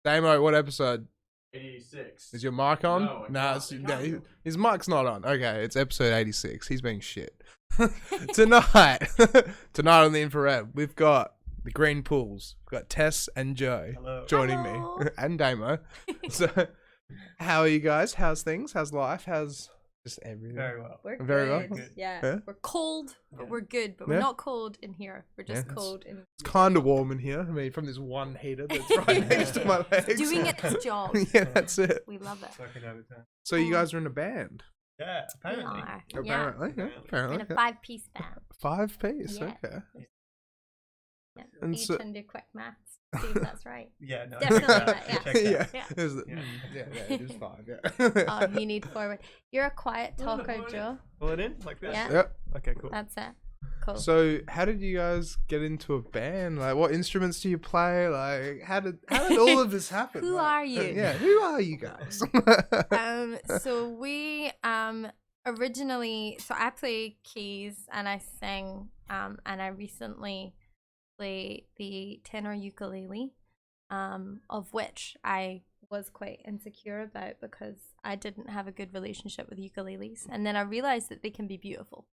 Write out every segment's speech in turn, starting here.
Damo, what episode? 86. Is your mic on? No, Nah, his mic's not on. Okay, it's episode 86. He's being shit. Tonight on the Infra-Red, we've got the Green Pools. We've got Tess and Joe joining me. And Damo. So, how are you guys? How's things? How's life? How's just everything? Very well. We're Very good. well. Yeah. We're cold, but we're good. But we're not cold in here. We're just cold in. It's kind of warm in here. I mean, from this one heater that's right next to my legs. Doing its job. Yeah, that's it. We love it. So you guys are in a band? Yeah, apparently. Apparently, yeah. Apparently. In a 5-piece band. 5-piece, Yeah. okay. Yeah. And Each so- can do quick maths. Steve, that's right. Yeah, no. Definitely that, yeah. Check that. Yeah. Yeah. It was, Yeah. it is fine. Yeah. You need forward. You're a quiet talker, Joe. Pull it in like this? Yeah. Yep. Okay, cool. That's it. Cool. So, how did you guys get into a band? Like, what instruments do you play? Like, how did all of this happen? Who Like, are you? Yeah, who are you guys? So we originally, so I play keys and I sing, and I recently play the tenor ukulele, of which I was quite insecure about because I didn't have a good relationship with ukuleles, and then I realized that they can be beautiful.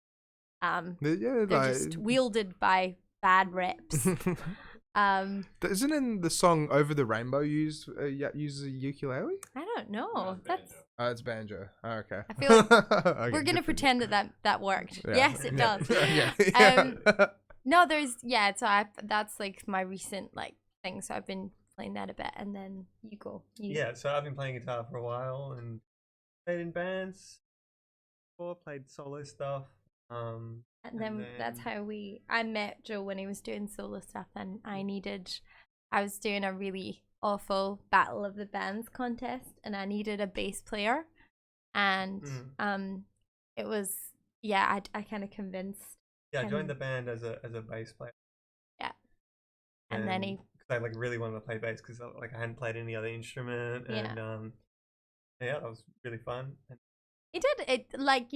Yeah, They're just wielded by bad reps. Isn't in the song "Over the Rainbow" uses a ukulele? I don't know. That's It's banjo. Oh, okay. I feel like Okay, we're gonna good for pretend that worked. you. Yes, it Yeah. does. Yeah. No, there's so that's like my recent like thing. So I've been playing that a bit, and then you go. Yeah, so I've been playing guitar for a while and played in bands before, played solo stuff. And then that's how I met Joe when he was doing solo stuff, and I was doing a really awful Battle of the Bands contest, and I needed a bass player, and it was I kind of convinced. Yeah, I joined the band as a bass player. Yeah, and then because I like really wanted to play bass because like I hadn't played any other instrument, and that was really fun. You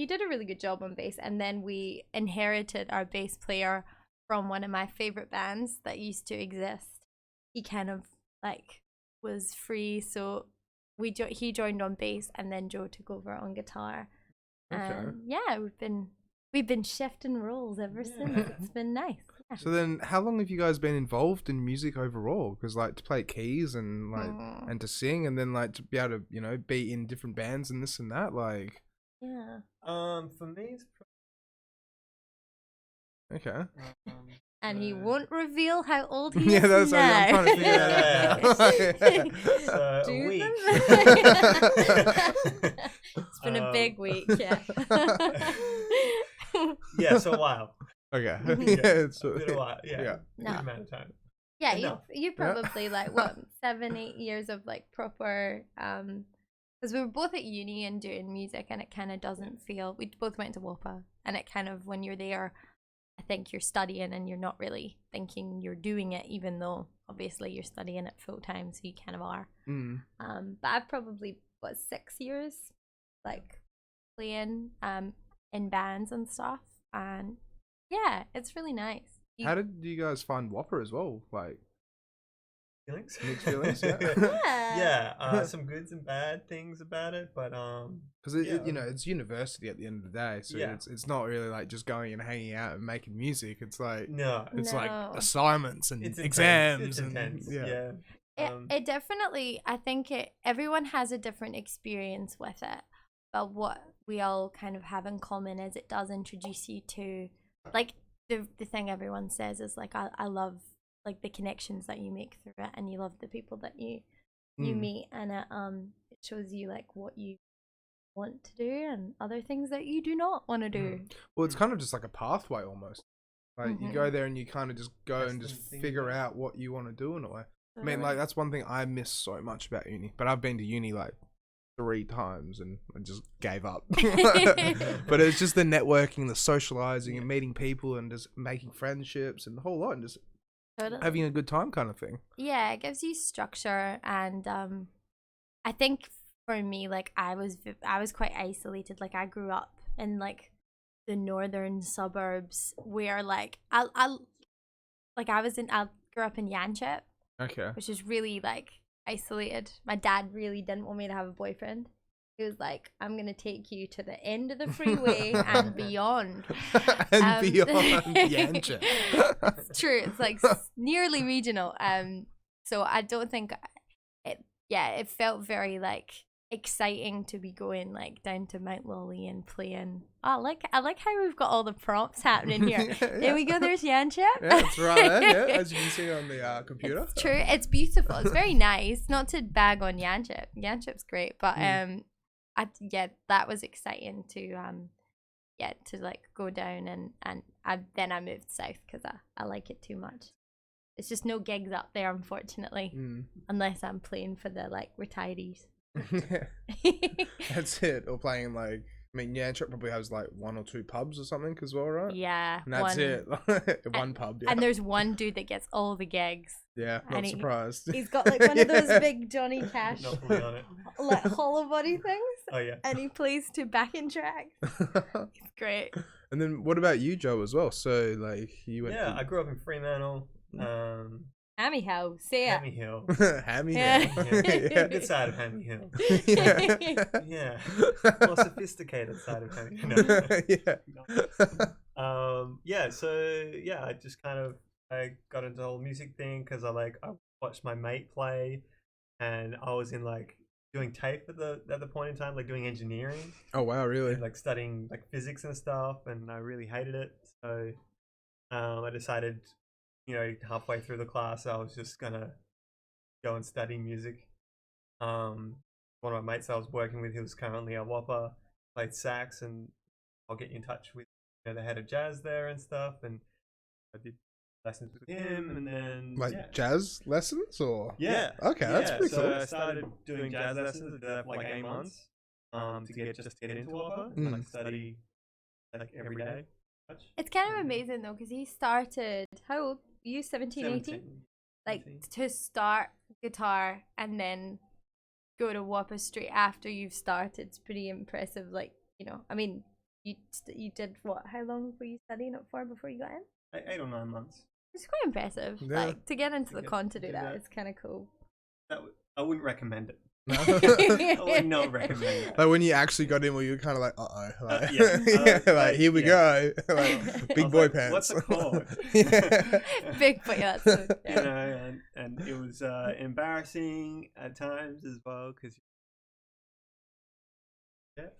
did a really good job on bass, and then we inherited our bass player from one of my favorite bands that used to exist. He kind of like was free, so he joined on bass, and then Joe took over on guitar. Okay. Yeah, we've been shifting roles ever since. It's been nice. Yeah. So then, how long have you guys been involved in music overall? Because like to play keys and like and to sing, and then like to be able to be in different bands and this and that, like. Yeah. For me, it's Okay. And he won't reveal how old he is that's now. I'm trying to figure that out. a week. It's been a big week, yeah. Yeah, so a while. Okay. It's been a while. Yeah. No. Good amount of time. Yeah, you probably like what 7-8 years of like proper because we were both at uni and doing music, and it kind of doesn't feel. We both went to WOPA, and it kind of, when you're there, I think you're studying and you're not really thinking you're doing it, even though obviously you're studying it full time, so you kind of are. But I've probably 6 years like playing in bands and stuff, and yeah, it's really nice. How did you guys find WOPA as well? Like Feelings? mixed feelings, yeah. Yeah, some goods and bad things about it, but because it's university at the end of the day, so it's not really like just going and hanging out and making music. It's like like assignments and it's exams. It's intense. Yeah. It definitely, I think everyone has a different experience with it, but what we all kind of have in common is it does introduce you to like the thing everyone says is like I love like the connections that you make through it, and you love the people that you meet, and it shows you like what you want to do and other things that you do not want to do. Well, it's kind of just like a pathway almost. Like you go there and you kind of just go and just figure out what you want to do in a way. I mean, like that's one thing I miss so much about uni. But I've been to uni like 3 times and I just gave up. But it's just the networking, the socializing, and meeting people, and just making friendships and the whole lot, and just having a good time kind of thing. Yeah, it gives you structure, and I think for me, like I was quite isolated. Like I grew up in like the northern suburbs where like I grew up in Yanchep. Okay. Which is really like isolated. My dad really didn't want me to have a boyfriend. He was like, I'm gonna take you to the end of the freeway and beyond. And beyond Yanchep. It's true. It's like nearly regional. So I don't think it felt very like exciting to be going like down to Mount Lolly and playing. I like how we've got all the prompts happening here. There we go. There's Yanchep. Yeah, that's right. Yeah, as you can see on the computer. It's true. It's beautiful. It's very nice. Not to bag on Yanchep. Yanchep's great, but that was exciting to like go down, and then I moved south because I like it too much. It's just no gigs up there, unfortunately, unless I'm playing for the like retirees. That's it. Or playing like, I mean, yeah, Antwerp probably has like 1 or 2 pubs or something as well, right? Yeah, and that's it. One pub. Yeah. And there's one dude that gets all the gigs. Yeah, not surprised. He's got like one of those big Johnny Cash, Monopoly on it. like hollow body things. Oh yeah. And he plays to backing tracks. It's great. And then what about you, Joe, as well? So like you went. Yeah, I grew up in Fremantle. Hammy Hill, say it. Hammy Hill. Hammy Yeah. Hill. Yeah. Good side of Hammy Hill. Yeah. Yeah. More sophisticated side of Hammy Hill. Yeah. So yeah, I got into the whole music thing because I watched my mate play, and I was in like doing TAFE at the point in time, like doing engineering. Oh wow, really? And, like studying like physics and stuff, and I really hated it. So I decided, halfway through the class, I was just gonna go and study music. One of my mates I was working with, he was currently a Whopper, played sax, and I'll get you in touch with the head of jazz there and stuff, and I did lessons with him, and then jazz lessons or yeah, okay, that's pretty so cool. I started doing jazz lessons. I did that for like 8 months, to get into Whopper, and like study like every day. It's kind of amazing though, because he started, how old? You 17, 18? Like 18. to start guitar and then go to Whopper straight after you've started. It's pretty impressive. Like, I mean, you did what? How long were you studying it for before you got in? 8 or 9 months. It's quite impressive. Yeah. Like to get into the con to do that, it's kind of cool. I wouldn't recommend it. No? I would not recommend it. Like when you actually got in, were you kind of like, like, yeah, here we go, like big boy pants. What's it called? Big boy, that's it. And it was embarrassing at times as well, because but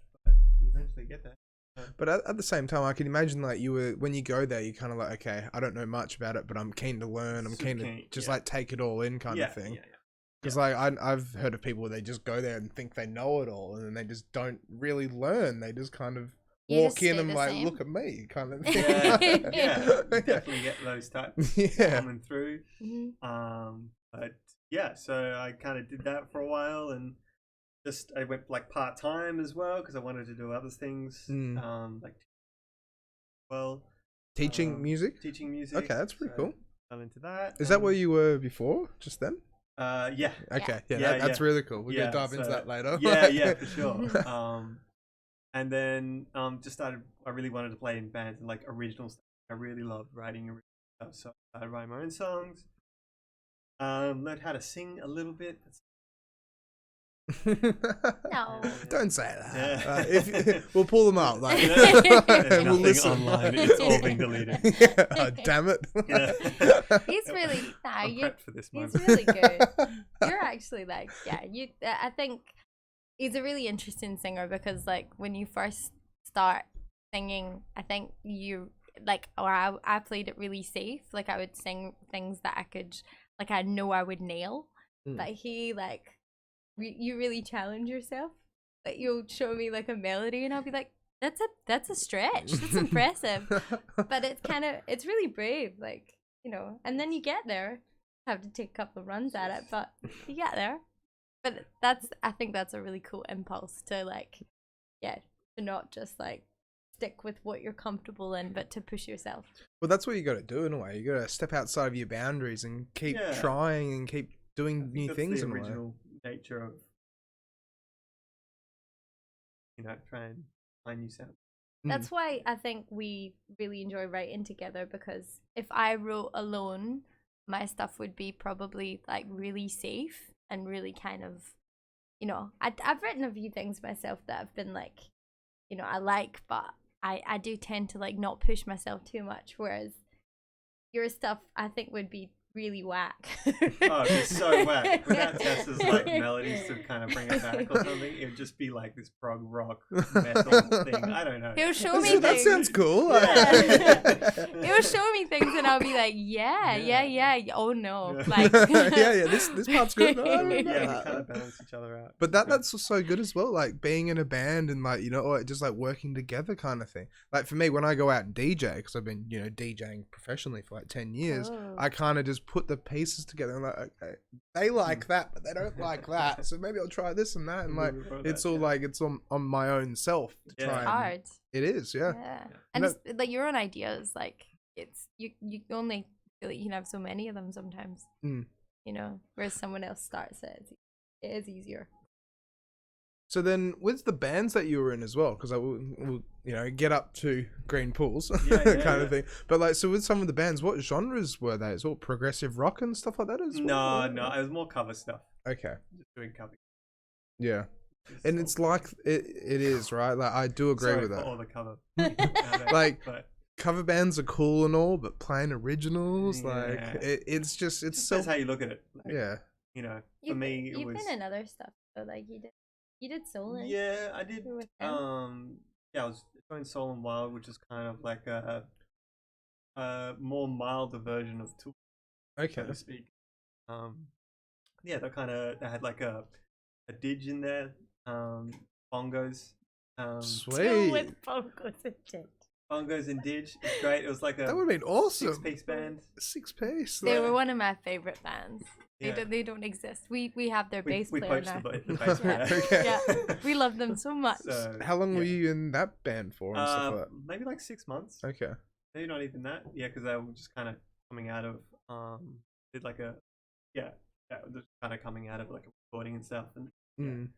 you eventually get there. But at the same time, I can imagine like when you go there, you're kind of like, okay, I don't know much about it, but I'm keen to learn. I'm keen to just like take it all in, kind of thing. Because like I've heard of people where they just go there and think they know it all, and then they just don't really learn. They just kind of walk in and like, look at me, kind of thing. You definitely get those types coming through. But yeah, so I kind of did that for a while, and I went like part time as well because I wanted to do other things, like teaching music. Okay, that's pretty cool. Got into that. Is that where you were before? Just then? Yeah. Okay, that's really cool. We're gonna dive into that later. Yeah, for sure. And then just started. I really wanted to play in bands and like original stuff. I really loved writing original stuff, so I started writing my own songs. Learned how to sing a little bit. No. Don't say that. Yeah. We'll pull them out. Like, There's we'll nothing online. It's all being deleted. Oh, damn it. He's really I'm prepped for this he's moment. really good. You're actually like, I think he's a really interesting singer because like when you first start singing, I think you like, or I played it really safe. Like I would sing things that I know I would nail. But he like, you really challenge yourself. Like you'll show me like a melody and I'll be like, that's a stretch. That's impressive. But it's really brave, like, and then you get there. Have to take a couple of runs at it, but you get there. But I think that's a really cool impulse to like, to not just like stick with what you're comfortable in, but to push yourself. Well, that's what you got to do in a way. You got to step outside of your boundaries and keep trying and keep doing new things. The in original nature of try and find new sound. That's why I think we really enjoy writing together, because if I wrote alone, my stuff would be probably like really safe and really kind of, I've written a few things myself that have been like, I like, but I do tend to like not push myself too much, whereas your stuff I think would be really whack. Oh, it's so whack. Without Tess's like melodies to kind of bring it back or something, it would just be like this prog rock metal thing. I don't know. He'll show me that things. sounds cool. Yeah. He'll show me things and I'll be like, yeah. Oh no, like this part's good. No, Yeah, we kind of balance each other out. But that's so good as well. Like being in a band and like or just like working together kind of thing. Like for me, when I go out and DJ, because I've been DJing professionally for like 10 years, I kind of just just put the pieces together. And like, okay, they like that, but they don't like that. So maybe I'll try this and that. And like, it's all like it's on my own self to try. It's hard. It is, yeah. And it's like your own ideas. Like it's you only feel like you can have so many of them sometimes. You know, whereas someone else starts it, it is easier. So then, with the bands that you were in as well, because I will, get up to Green Pools kind of thing. But like, so with some of the bands, what genres were they? Is it all progressive rock and stuff like that as well? No, it was more cover stuff. Okay. Just doing cover. Yeah, and it's like it is right. Like I do agree with that. All the cover. Cover bands are cool and all, but playing originals, like it's That's how you look at it. Like, yeah. You know, for me, it was. You've been in other stuff, so like you did soaring. Yeah, I did. I was doing Soul and Wild, which is kind of like a more milder version of Tool, so to speak. They had like a didge in there, bongos. Sweet. With bongos and shit. Bongos and didge. It's great. It was like that would have been awesome. 6-piece band. 6-piece. They were one of my favorite bands. They don't exist. We have their bass player now. The bass player. Okay. Yeah, we love them so much. So, how long were you in that band for and stuff like that? Maybe like 6 months. Okay. Maybe not even that. Yeah, because they were just kind of coming out of did like a just kind of coming out of like a recording and stuff and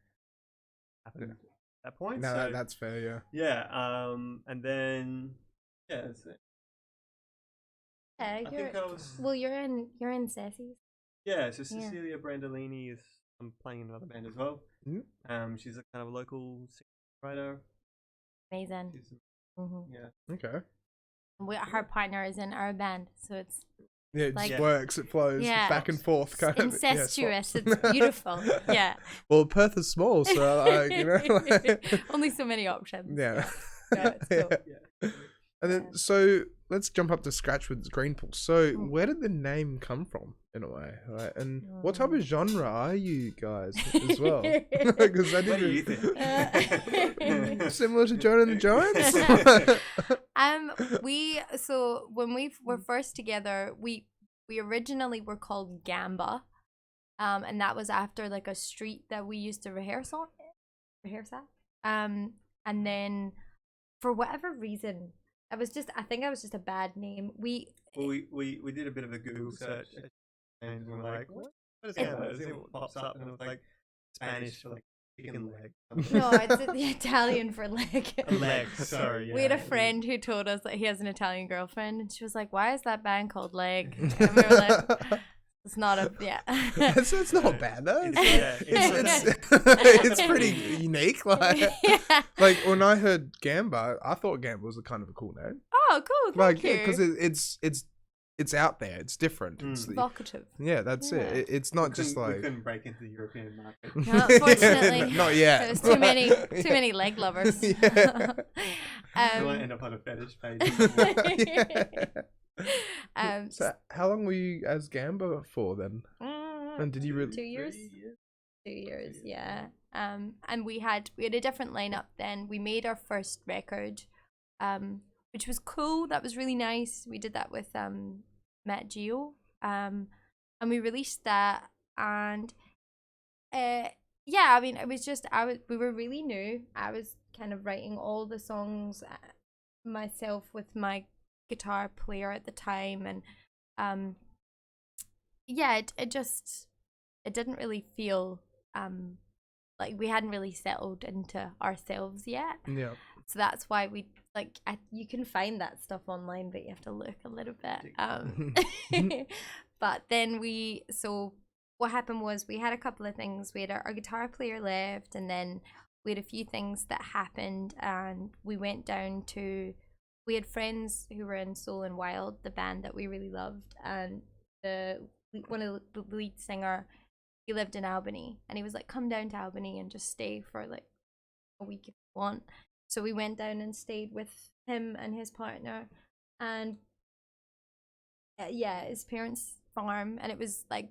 happened at that point. No, so, that's fair. Yeah. Yeah. And then that's it. Yeah, you're in Sassy's. Yeah, so Cecilia Brandolini is playing in another band as well. She's a kind of a local singer-writer. Amazing. Yeah. Okay. Her partner is in our band, so it's it just works. It flows back and forth. Kind of incestuous. It's beautiful. Yeah. Well, Perth is small, so only so many options. Yeah. It's cool. And then, so let's jump up to scratch with Green Pool. So, where did the name come from, in a way? Right? And what type of genre are you guys as well? Because what do you think? Similar to Joan and the Giants. When we were first together, we originally were called Gamba, and that was after like a street that we used to rehearse at. And then for whatever reason. I think it was just a bad name. We did a bit of a Google search and we're like, what is Gamba? See what pops up, and it was like Spanish for like chicken leg. No, it's the Italian for leg. Leg, sorry. Yeah. We had a friend who told us that he has an Italian girlfriend, and she was like, "Why is that band called Leg?" And we were like, "It's not a it's not bad though. It's pretty unique. Like when I heard Gamba, I thought Gamba was a kind of a cool name. Oh, cool! Thank you. Because it's out there. It's different. It's evocative. Yeah, that's it. It's not just like we couldn't break into the European market. No, unfortunately, not yet. There's too many leg lovers. We might end up on a fetish page. So how long were you as Gamba for then? And did you really 2 years? 2 years, yeah. And we had a different lineup then. We made our first record, which was cool. That was really nice. We did that with Matt Geo, and we released that. And I mean, it was just we were really new. I was kind of writing all the songs myself with my guitar player at the time, and it didn't really feel like we hadn't really settled into ourselves yet. Yeah. So that's why we you can find that stuff online, but you have to look a little bit. But then what happened was we had a couple of things. We had our guitar player left, and then we had a few things that happened, and we went down to. We had friends who were in Soul and Wild, the band that we really loved, and one of the lead singer, he lived in Albany, and he was like, "Come down to Albany and just stay for like a week if you want." So we went down and stayed with him and his partner, and his parents' farm, and it was like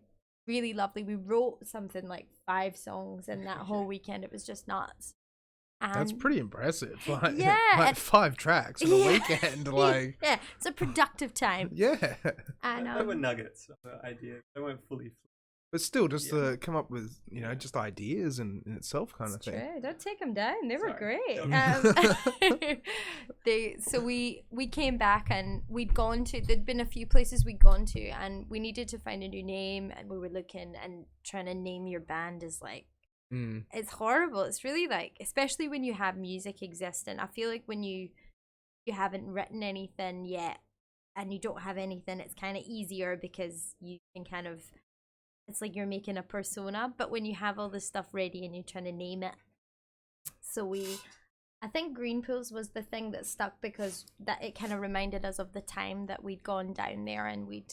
really lovely. We wrote something like 5 songs in that whole weekend. It was just nuts. That's And pretty impressive. Like, Yeah, like and- 5 tracks in a weekend. Like, yeah, it's a productive time. yeah. And They were nuggets of the idea. They weren't fully. But still, just Yeah. to come up with, just ideas in itself kind it's of thing. true. Don't take them down. They were Sorry. great. So we came back and there'd been a few places we'd gone to, and we needed to find a new name, and we were looking, and trying to name your band is like, it's horrible. It's really like, especially when you have music existing. I feel like when you haven't written anything yet and you don't have anything, it's kind of easier because you can kind of, it's like you're making a persona. But when you have all this stuff ready and you're trying to name it, so I think Green Pools was the thing that stuck, because that it kind of reminded us of the time that we'd gone down there, and we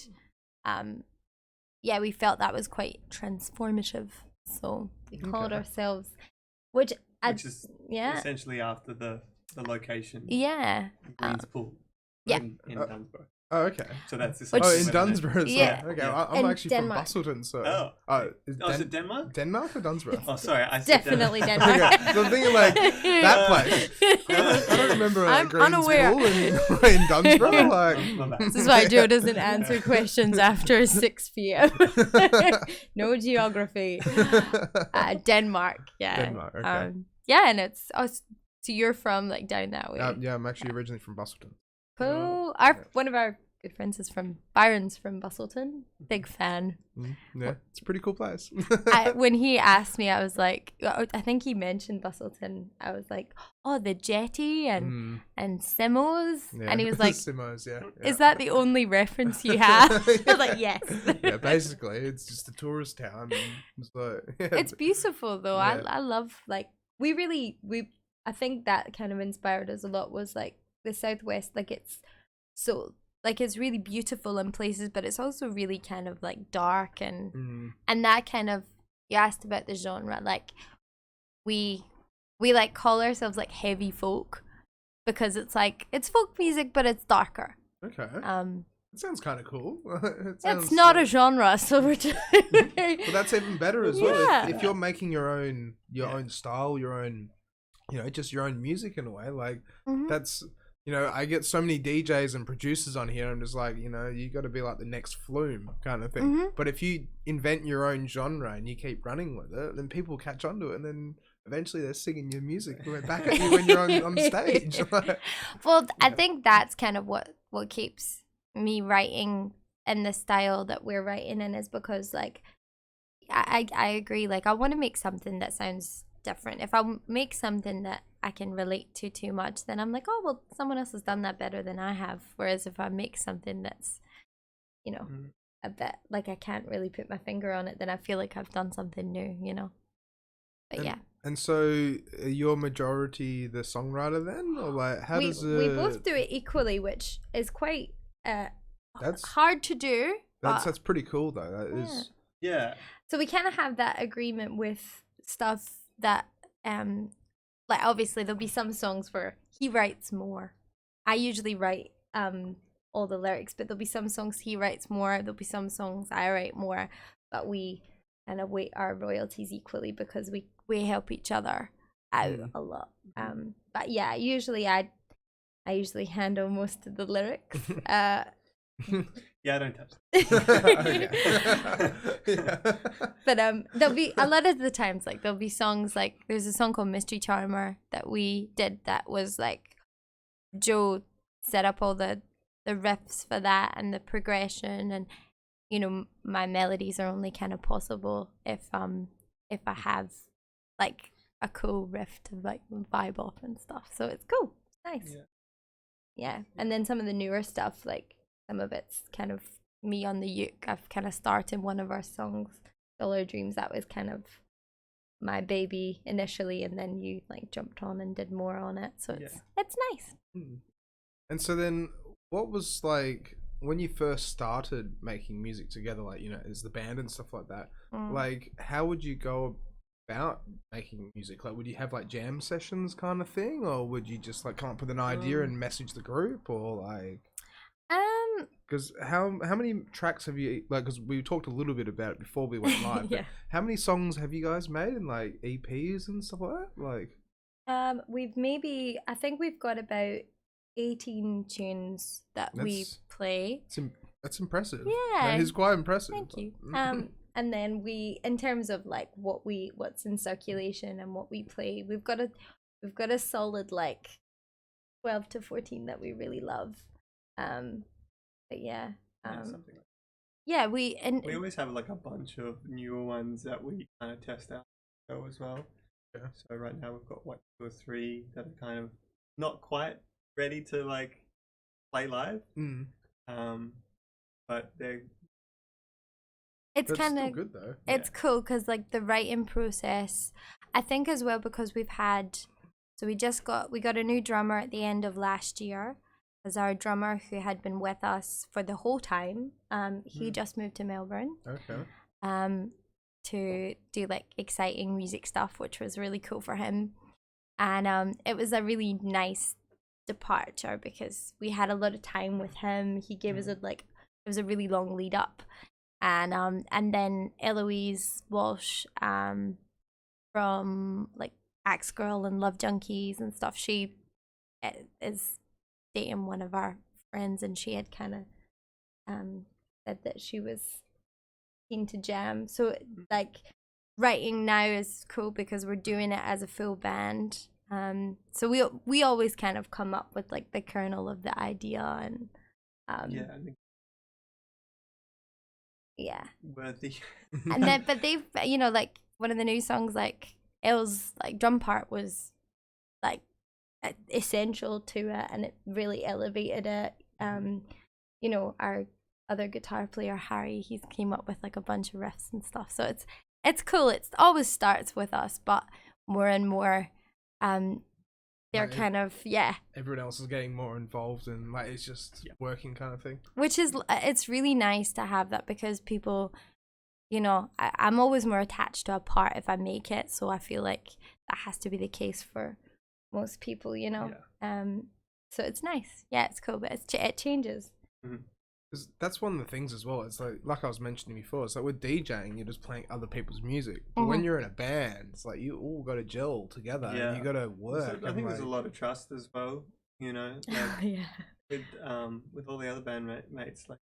felt that was quite transformative. So we called ourselves, which is essentially after the location. Yeah. Green's Pool. Yeah. In Dunsborough. Oh, okay. So that's Which- Oh, essentially in where the- Dunsborough. So, Yeah. Okay, Yeah. I'm In actually Denmark. from Bustleton, so. Is it Denmark? Denmark or Dunsborough? Oh, sorry. I said Definitely Denmark. Denmark. Okay, so I'm thinking like that place. I don't remember I'm Green's unaware. Pool in Dunsborough. Like, My bad. This is why Joe doesn't answer questions after 6 p.m. No geography. Denmark, yeah. Denmark, okay. Yeah, and it's us. So you're from like down that way. yeah, I'm actually originally from Bustleton. Cool. One of our good friends is Byron's from Bustleton. Big fan. Yeah, it's a pretty cool place. When he asked me, I was like, I think he mentioned Bustleton. I was like, oh, the jetty and Simos. Yeah. And he was like, Simos, yeah. is that the only reference you have? I was like, yes. Yeah, basically, it's just a tourist town. And so, yeah. It's beautiful though. Yeah. I love, like, I think that kind of inspired us a lot, was like the Southwest, like it's so, like it's really beautiful in places, but it's also really kind of like dark, and that kind of, you asked about the genre, like we like call ourselves like heavy folk, because it's like, it's folk music but it's darker. Okay. It sounds kind of cool. It's not a genre, so we're just Well, that's even better as well. Yeah. If you're making your own style, your own, just your own music in a way, like that's, I get so many DJs and producers on here. I'm just like, you got to be like the next Flume kind of thing. But if you invent your own genre and you keep running with it, then people catch on to it, and then eventually they're singing your music back at you when you're on stage. Well, I think that's kind of what keeps me writing in the style that we're writing in, is because like I agree, like I want to make something that sounds different. If I make something that I can relate to too much, then I'm like, oh well, someone else has done that better than I have. Whereas if I make something that's a bit like I can't really put my finger on it, then I feel like I've done something new. But yeah. And so, your majority the songwriter then, or like how does we both do it equally, which is quite that's hard to do. that's pretty cool though. That is. Yeah. So we kind of have that agreement with stuff that like obviously there'll be some songs where he writes more. I usually write all the lyrics, but there'll be some songs he writes more, there'll be some songs I write more, but we kind of weight our royalties equally because we help each other out a lot. But yeah, usually I usually handle most of the lyrics. Yeah, I don't touch But there'll be a lot of the times, like there'll be songs, like there's a song called Mystery Charmer that we did that was like Joe set up all the riffs for that and the progression, and my melodies are only kind of possible if I have like a cool riff to like vibe off and stuff. So it's cool. It's nice. Yeah. And then some of the newer stuff, like some of it's kind of me on the uke. I've kind of started one of our songs, Dollar Dreams. That was kind of my baby initially, and then you like jumped on and did more on it. So it's nice. And so then, what was like when you first started making music together, like as the band and stuff like that? Like, how would you go about making music? Like, would you have like jam sessions kind of thing, or would you just like come up with an idea and message the group, or like? Because how many tracks have you, like, because we talked a little bit about it before we went live, but how many songs have you guys made in like EPs and stuff like that? Like, I think we've got about 18 tunes that we play. That's impressive. Yeah. He's quite impressive. Thank you. And then in terms of like what's in circulation and what we play, we've got a solid like 12 to 14 that we really love. But yeah. Something like Yeah, we always have like a bunch of newer ones that we kind of test out as well. Yeah. So right now we've got 2 or 3 that are kind of not quite ready to like play live. But it's kind of good though. It's cool because like the writing process, I think as well, because we got a new drummer at the end of last year. As our drummer who had been with us for the whole time, he just moved to Melbourne. Okay. To do like exciting music stuff, which was really cool for him. And it was a really nice departure because we had a lot of time with him. He gave us it was a really long lead up. And then Elloise Walsh from like Axe Girl and Love Junkies and stuff, she is dating one of our friends, and she had kind of said that she was keen to jam. So like writing now is cool because we're doing it as a full band. So we always kind of come up with like the kernel of the idea and I think worthy. And then but they've like one of the new songs, like Elle's like drum part was like essential to it, and it really elevated it. Our other guitar player Harry, he's came up with like a bunch of riffs and stuff, so it's cool. It always starts with us, but more and more they're kind of everyone else is getting more involved, and like it's just working kind of thing, which is it's really nice to have that, because people, I'm always more attached to a part if I make it, so I feel like that has to be the case for most people, so it's nice. It's cool, but it changes. That's one of the things as well. It's like I was mentioning before, it's like with DJing, you're just playing other people's music, but when you're in a band, it's like you all got to gel together and you got to work. I think there's a lot of trust as well, like with all the other band mates, like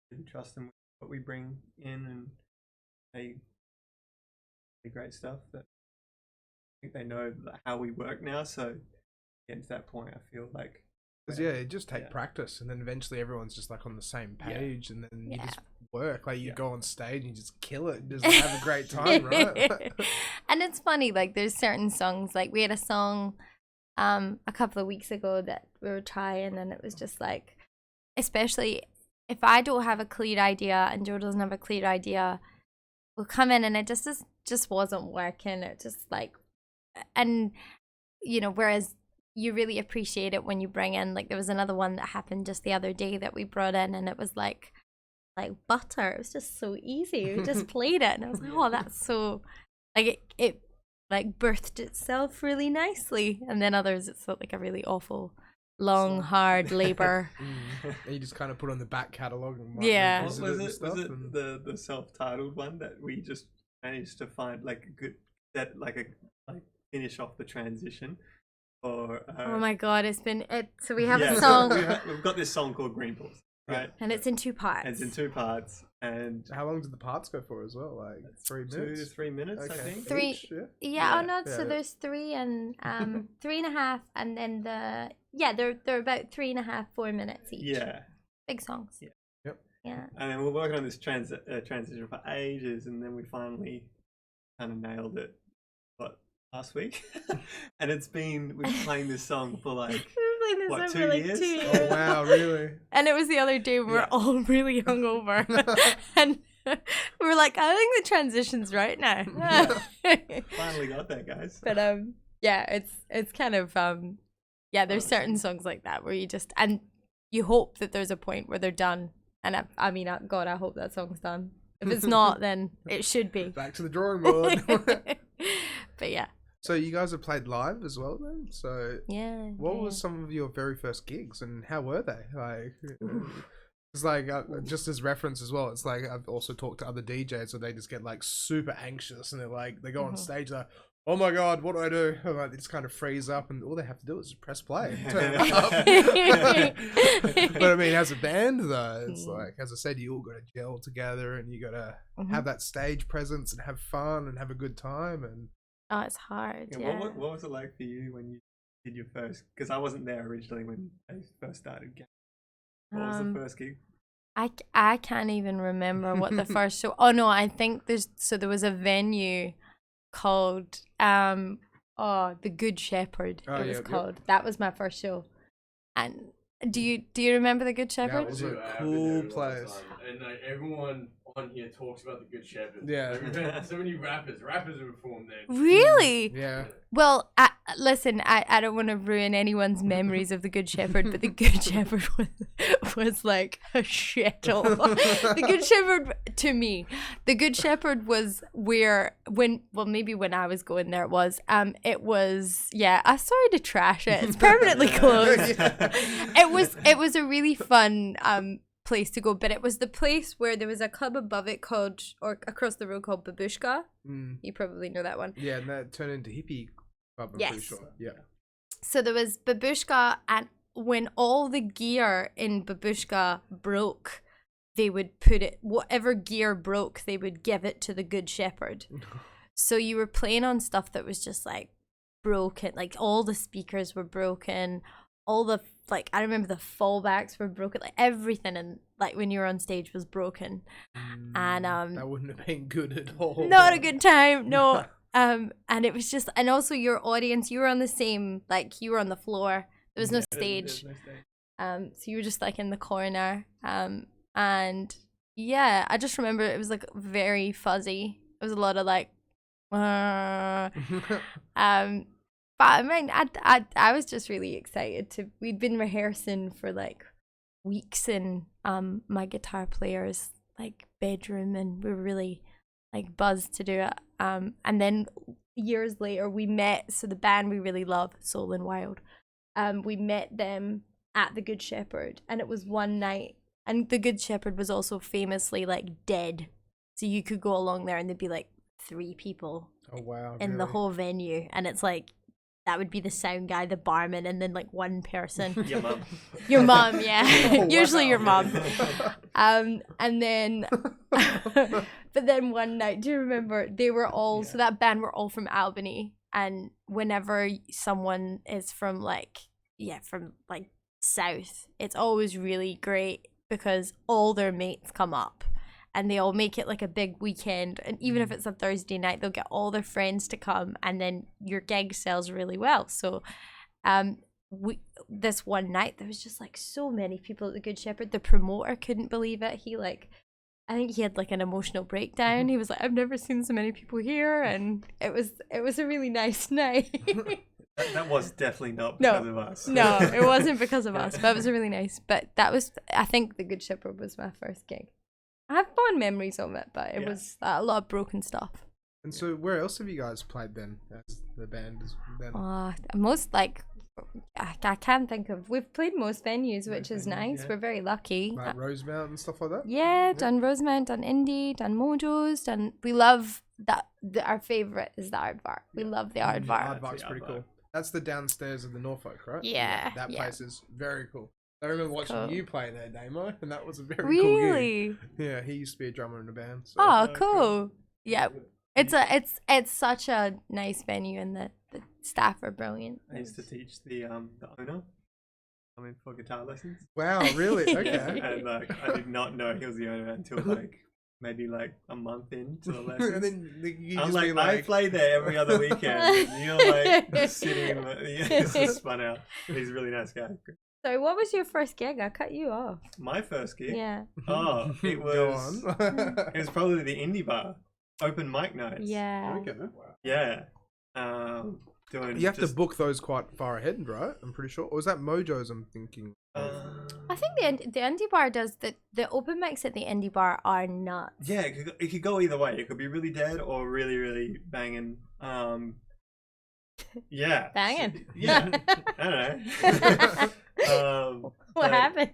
we trust them with what we bring in, and they great stuff that I think they know how we work now. So getting to that point, I feel like it just take practice, and then eventually everyone's just like on the same page, and then you just work. Like you go on stage and you just kill it, and just have a great time, right? And it's funny, like there's certain songs, like we had a song a couple of weeks ago that we were trying, and it was just like, especially if I don't have a clear idea and Joe doesn't have a clear idea, we'll come in and it just wasn't working. It just like, and whereas you really appreciate it when you bring in, like there was another one that happened just the other day that we brought in, and it was like butter. It was just so easy. We just played it, and I was like, oh, that's so, like it like birthed itself really nicely. And then others, it's like a really awful long hard labor. And you just kind of put on the back catalogue and was it the self-titled one that we just managed to find like a good that like finish off the transition? Or oh my god, so we have a song. We've got this song called Green Pools, right? And it's in 2 parts. And how long did the parts go for as well? Like 3 minutes? 2 to 3 minutes, I think. 3. Each, So there's 3 and 3.5, and then they're about 3.5, 4 minutes each. Yeah. Big songs. Yeah. Yep. Yeah. And then we're working on this transition for ages, and then we finally kind of nailed it. Last week, and we've been playing this song for like 2 years? Oh wow, really? And it was the other day when we were all really hungover, and we were like, I think the transition's right now. Finally got there, guys. But it's kind of there's certain songs like that where you just, and you hope that there's a point where they're done, and I mean, God, I hope that song's done. If it's not, then it should be. Back to the drawing board. But yeah. So you guys have played live as well then? So what yeah. was some of your very first gigs, and how were they? Like, it's like just as reference as well. It's like I've also talked to other DJs, so they just get like super anxious, and they go on stage like, oh my god, what do I do? I'm like, they just kind of freeze up, and all they have to do is just press play and turn it up. But I mean, as a band though, it's like, as I said, you all got to gel together, and you got to have that stage presence and have fun and have a good time. And oh, it's hard. Yeah. What was it like for you when you did your first? Because I wasn't there originally when they first started. What was the first gig? I can't even remember what the first show. Oh no, I think there was a venue called the Good Shepherd. It was called. That was my first show. And do you remember the Good Shepherd? That was a cool place. And like everyone on here talks about the Good Shepherd. Yeah. Like, we've had so many rappers who performed there. Really? Yeah. Well, listen, I don't want to ruin anyone's memories of the Good Shepherd, but the Good Shepherd was like a shithole. The Good Shepherd, to me, the Good Shepherd was maybe when I was going there, I'm sorry to trash it. It's permanently closed. It was a really fun place to go, but it was the place where there was a club above it across the road called Babushka. You probably know that one. Yeah, and that turned into hippie club, I'm pretty sure. Yeah. So there was Babushka, and when all the gear in Babushka broke, they would put it, whatever gear broke, they would give it to the Good Shepherd. So you were playing on stuff that was just like broken, like all the speakers were broken, all the, like, I remember the fallbacks were broken, like everything, and like when you were on stage was broken. And that wouldn't have been good at all. Not a good time, no. And it was just, and also your audience, you were on the same, like you were on the floor. There was no stage. So you were just like in the corner. And yeah, I just remember it was like very fuzzy. It was a lot of like, but I mean, I was just really excited we'd been rehearsing for like weeks in my guitar player's like bedroom, and we were really like buzzed to do it. And then years later we met, so the band we really love, Soul and Wild, we met them at the Good Shepherd, and it was one night, and the Good Shepherd was also famously like dead, so you could go along there and there'd be like 3 people in the whole venue, and it's like that would be the sound guy, the barman, and then like one person. Your mum. Your mom, yeah. Usually your mom. And then, but then one night, do you remember, they were all, so that band were all from Albany, and whenever someone is from like south, it's always really great because all their mates come up. And they all make it like a big weekend. And even if it's a Thursday night, they'll get all their friends to come. And then your gig sells really well. So this one night, there was just like so many people at the Good Shepherd. The promoter couldn't believe it. I think he had like an emotional breakdown. He was like, I've never seen so many people here. And it was a really nice night. That was definitely not because of us. No, it wasn't because of us. But it was really nice. But I think the Good Shepherd was my first gig. I have fond memories of it, but it was a lot of broken stuff. And so where else have you guys played then, as the band? Most, like, I can't think of, we've played most venues, which is nice. We're very lucky. Like Rosemount and stuff like that? Yeah, done Rosemount, done Indie, done Mojo's, we love that. Our favourite is the Aardvark. We love the Aardvark. Aardvark's pretty cool. That's the downstairs of the Norfolk, right? Yeah. That place is very cool. I remember watching you play there, Damo, and that was a very really? cool gig. Yeah, he used to be a drummer in a band. So. Oh, cool. Yeah, it's such a nice venue, and the staff are brilliant. I used to teach the owner. For guitar lessons. Wow, really? Okay. And like, I did not know he was the owner until like maybe like a month into the lesson. And then you I'm just like, I play there every other weekend. And you're like sitting. It's just fun out. He's a really nice guy. So what was your first gig? I cut you off. My first gig? Yeah. Oh, it was. Go on. It was probably the indie bar, open mic nights. Yeah. Okay. Yeah. You have to book those quite far ahead, right? I'm pretty sure. Or was that Mojo's? I'm thinking. I think the indie bar does the open mics at the indie bar are nuts. Yeah, it could go either way. It could be really dead or really, really banging. Yeah. Banging. Yeah. I don't know. What happened?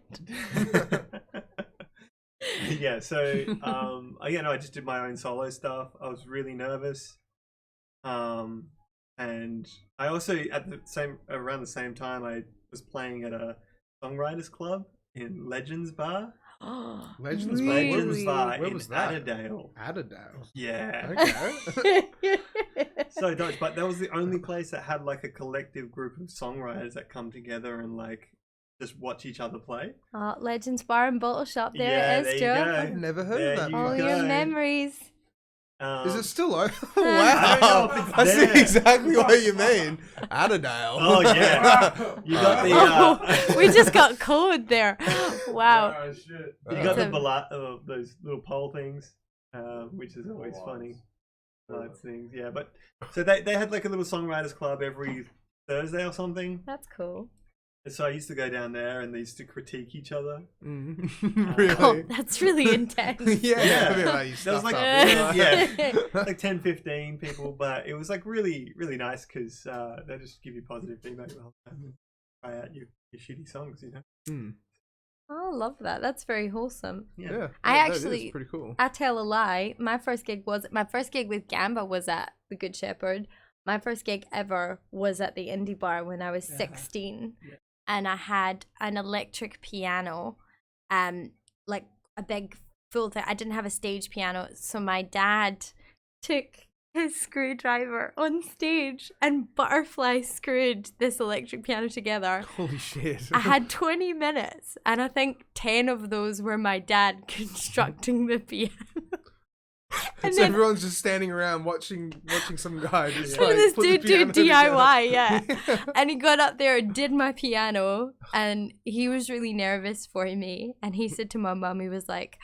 Yeah, so I just did my own solo stuff. I was really nervous. And I also around the same time I was playing at a songwriters club in Legends Bar. Legends Bar. Legends Bar Where in was that? Adderale. Adderale. Yeah. Okay. So Dutch, but that was the only place that had like a collective group of songwriters that come together and like just watch each other play. Oh, Legends Bar and Bottle Shop. There Yeah, it is, there you Joe. go. I've never heard There of that you All place. your go. memories. Is it still open? I Wow. don't know if it's I see there. exactly what you mean. Adderale. Oh yeah, you got the Oh, we just got code there. Wow. Oh, shit. you got It's the those little pole things, which is always funny. Lights things, yeah. But so they had like a little songwriters club every Thursday or something. That's cool. And so I used to go down there and they used to critique each other. Really? Oh, that's really intense. Yeah. Yeah. I mean, like, you There was stuffed like up. yeah, like 10, 15 people, but it was like really, really nice because they just give you positive feedback the whole time and try out your shitty songs, you know. Hmm. Oh, I love that. That's very wholesome. Yeah. I that is actually- pretty cool. I tell a lie. My first gig with Gamba was at the Good Shepherd. My first gig ever was at the indie bar when I was 16. Yeah. And I had an electric piano, like a big full thing. I didn't have a stage piano, so my dad took his screwdriver on stage and butterfly screwed this electric piano together. Holy shit. I had 20 minutes, and I think 10 of those were my dad constructing the piano. And so then everyone's just standing around watching some guy just look like at this put the dude do piano DIY, together. yeah. And he got up there and did my piano, and he was really nervous for me. And he said to my mum, he was like,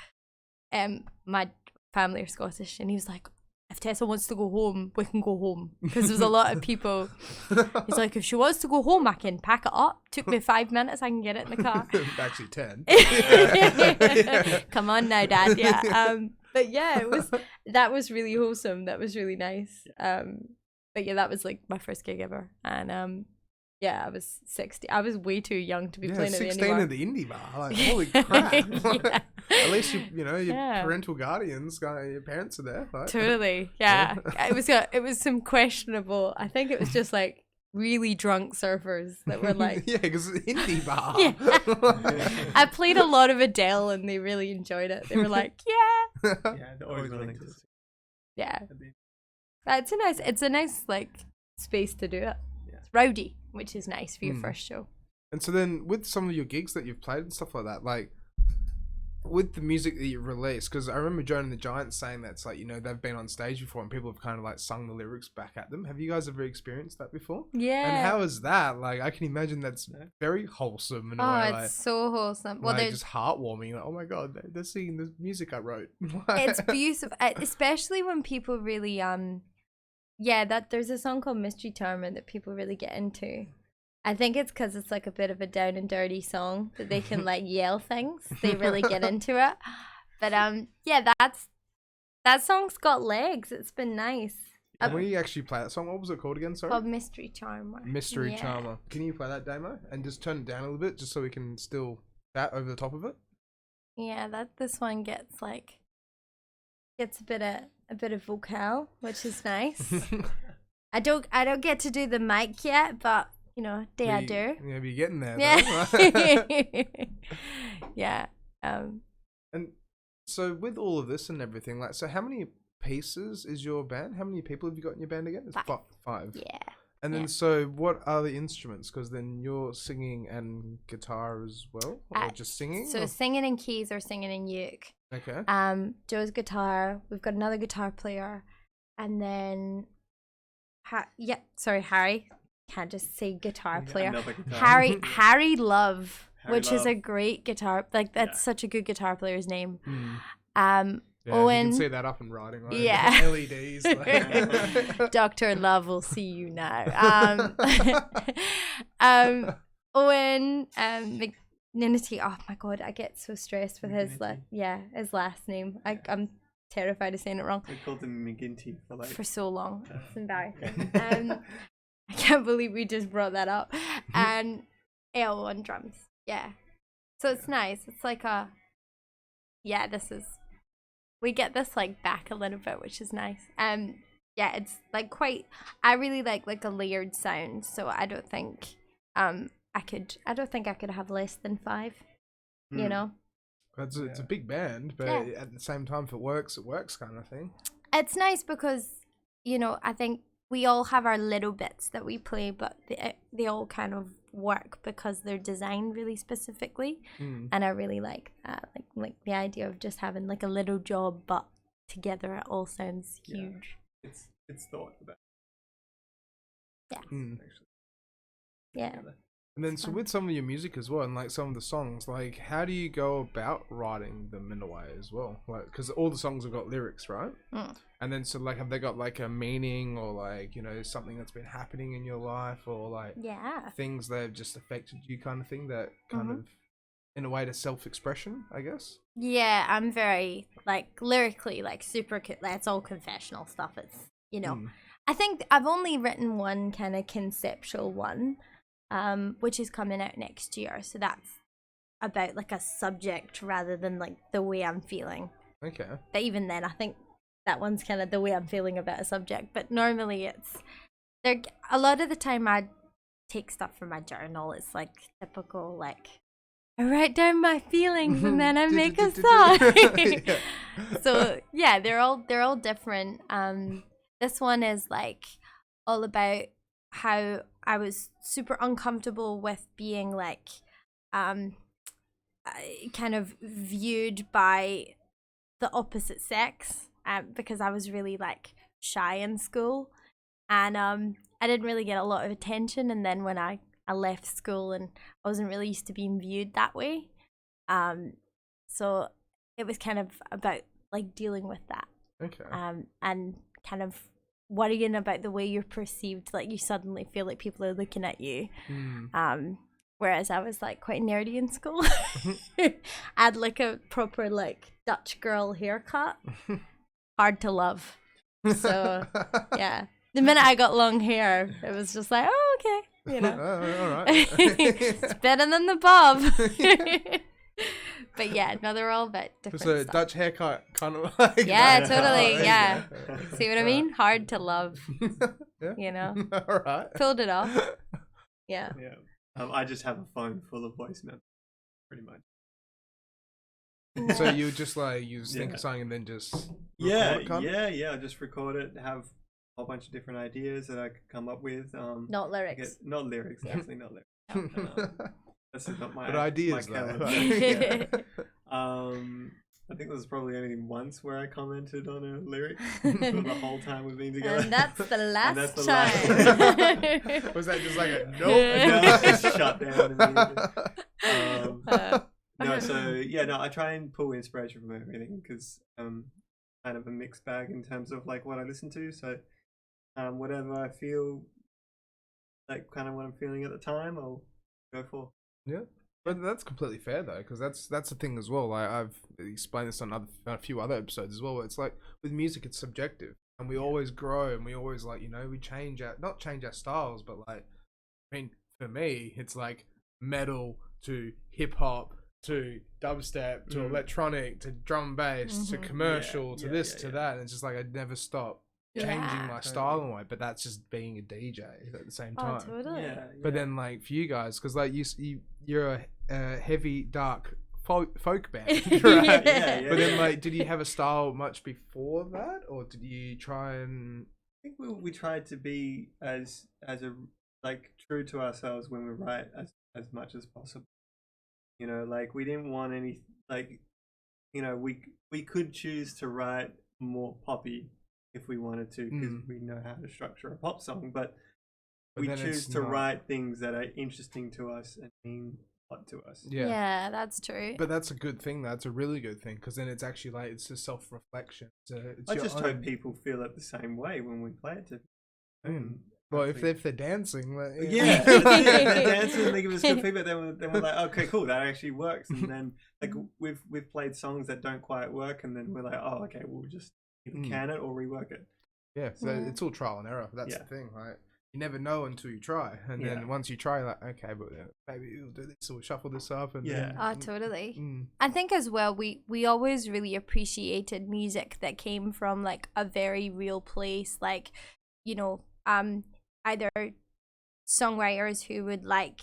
my family are Scottish, and he was like, if Tessa wants to go home, we can go home. Because there's a lot of people. He's like, if she wants to go home, I can pack it up. Took me 5 minutes, I can get it in the car. Actually 10. Come on now, Dad. Yeah. But yeah, that was really wholesome. That was really nice. But yeah, that was like my first gig ever. And yeah, I was 60. I was way too young to be Yeah, playing at the indie 16 bar. at the indie bar. Like, holy crap. Yeah. At least your Yeah. parental guardians, your parents are there. Like. Totally. Yeah. It was some questionable. I think it was just like really drunk surfers that were like. Yeah, because it's an indie bar. Yeah. I played a lot of Adele and they really enjoyed it. They were like, yeah. Yeah, they're always willing to. Yeah. at the- It's a nice like space to do it. Yeah. It's rowdy, which is nice for your first show. And so then with some of your gigs that you've played and stuff like that, like with the music that you release, because I remember Joan and the Giants saying that's like, they've been on stage before and people have kind of like sung the lyrics back at them. Have you guys ever experienced that before? Yeah. And how is that? Like, I can imagine that's very wholesome in a Oh, way. it's Like, so wholesome. Well, like there's just heartwarming. Like, oh my god, they're singing the music I wrote. it's beautiful, especially when people really that there's a song called Mystery Charmer that people really get into. I think it's because it's like a bit of a down and dirty song that they can like yell things. They really get into it. But yeah, that song's got legs. It's been nice. And when you actually play that song, what was it called again? Sorry. Called Mystery Charmer. Mystery Yeah. Charmer. Can you play that demo and just turn it down a little bit, just so we can still that over the top of it? Yeah, this one gets a bit of vocal, which is nice. I don't get to do the mic yet, but day I do. Yeah, be getting there. Yeah. Though. Yeah. And so with all of this and everything, like, so how many pieces is your band? How many people have you got in your band again? It's five. Yeah. And then, Yeah. so what are the instruments? Because then you're singing and guitar as well, or just singing? So or? singing in keys or singing in uke. Okay. Joe's guitar. We've got another guitar player, and then Harry. Can't just say guitar player. Another guitar. Harry Love, Harry which is a Love. great guitar. Like that's Yeah. such a good guitar player's name. Yeah, Owen. you can see that up and writing, right? Yeah. LEDs. Like. Dr. Love will see you now. Owen McNinity. Oh my god, I get so stressed with his McGinty. his last name. I'm terrified of saying it wrong We called him McGinty for like. for so long. It's embarrassing. I can't believe we just brought that up. And L on drums. Yeah. So it's nice. It's like we get this like back a little bit, which is nice. yeah, it's like quite. I really like a layered sound, so I don't think I don't think I could have less than 5. You know, It's a big band, but at the same time, if it works kind of thing. it's nice because I think we all have our little bits that we play, but they all kind of work because they're designed really specifically, and I really like that. Like the idea of just having like a little job, but together it all sounds huge. It's thought about. Yeah. And then, so with some of your music as well, and like some of the songs, like how do you go about writing them in a way as well? Like, because all the songs have got lyrics, right? And then, so like, have they got like a meaning or like something that's been happening in your life or like things that have just affected you, kind of thing that kind of, in a way, to self-expression, I guess. Yeah, I'm very like lyrically like super. It's all confessional stuff. It's I think I've only written one kind of conceptual one. Which is coming out next year. So that's about like a subject rather than like the way I'm feeling. Okay. But even then, I think that one's kind of the way I'm feeling about a subject. But normally a lot of the time I take stuff from my journal. It's like typical, like I write down my feelings and then I make a song. So yeah, they're all different. This one is like all about how I was super uncomfortable with being like kind of viewed by the opposite sex because I was really like shy in school, and I didn't really get a lot of attention, and then when I left school and I wasn't really used to being viewed that way, so it was kind of about like dealing with that, and kind of worrying about the way you're perceived, like you suddenly feel like people are looking at you. Whereas I was like quite nerdy in school. I had like a proper like Dutch girl haircut. Hard to love. So yeah, the minute I got long hair, it was just like, oh okay, all right. It's better than the bob. But yeah, no, they're all a bit different. So stuff. Dutch haircut, kind of like. Totally. Yeah. See what I mean? Hard to love. All right. Pulled it off. Yeah. I just have a phone full of voice memos, pretty much. So you just like think of something and then just I just record it, have a whole bunch of different ideas that I could come up with. Not lyrics. Not lyrics, actually, not lyrics. This is not my. But ideas, my though. I think there's probably only once where I commented on a lyric for the whole time we've been together. And that's the last time. Was that just like a nope? No, shut down. I try and pull inspiration from everything because kind of a mixed bag in terms of like what I listen to. So whatever I feel like, kind of what I'm feeling at the time, I'll go for. Yeah, but that's completely fair though, because that's the thing as well. Like I've explained this on a few other episodes as well. Where it's like with music, it's subjective, and we always grow, and we always like we not change our styles, but like I mean, for me, it's like metal to hip hop to dubstep to electronic to drum and bass to commercial to this to that, and it's just like I never stop changing my style and way, but that's just being a DJ at the same time. Totally. But then like for you guys, because like you're a heavy dark folk band, right? But then like, did you have a style much before that, or did you try and? I think we tried to be as like true to ourselves when we write as much as possible. Like we didn't want any like, we could choose to write more poppy if we wanted to, because we know how to structure a pop song, but we choose to write things that are interesting to us and mean a lot to us. Yeah, that's true. But that's a good thing. That's a really good thing, because then it's actually like it's a self-reflection. I just hope people feel it the same way when we play it to them. Well, if they're dancing, like, if they're dancing and they give us good feedback, then we're like, okay, cool, that actually works. And then like we've played songs that don't quite work, and then we're like, oh, okay, we'll just either can it or rework it. Yeah, so it's all trial and error. That's the thing, right? you never know until you try, and Yeah. then once you try, like, okay, but maybe we'll do this or shuffle this up, and Yeah. Oh, totally. Mm. I think as well, we always really appreciated music that came from like a very real place, like, you know, either songwriters who would like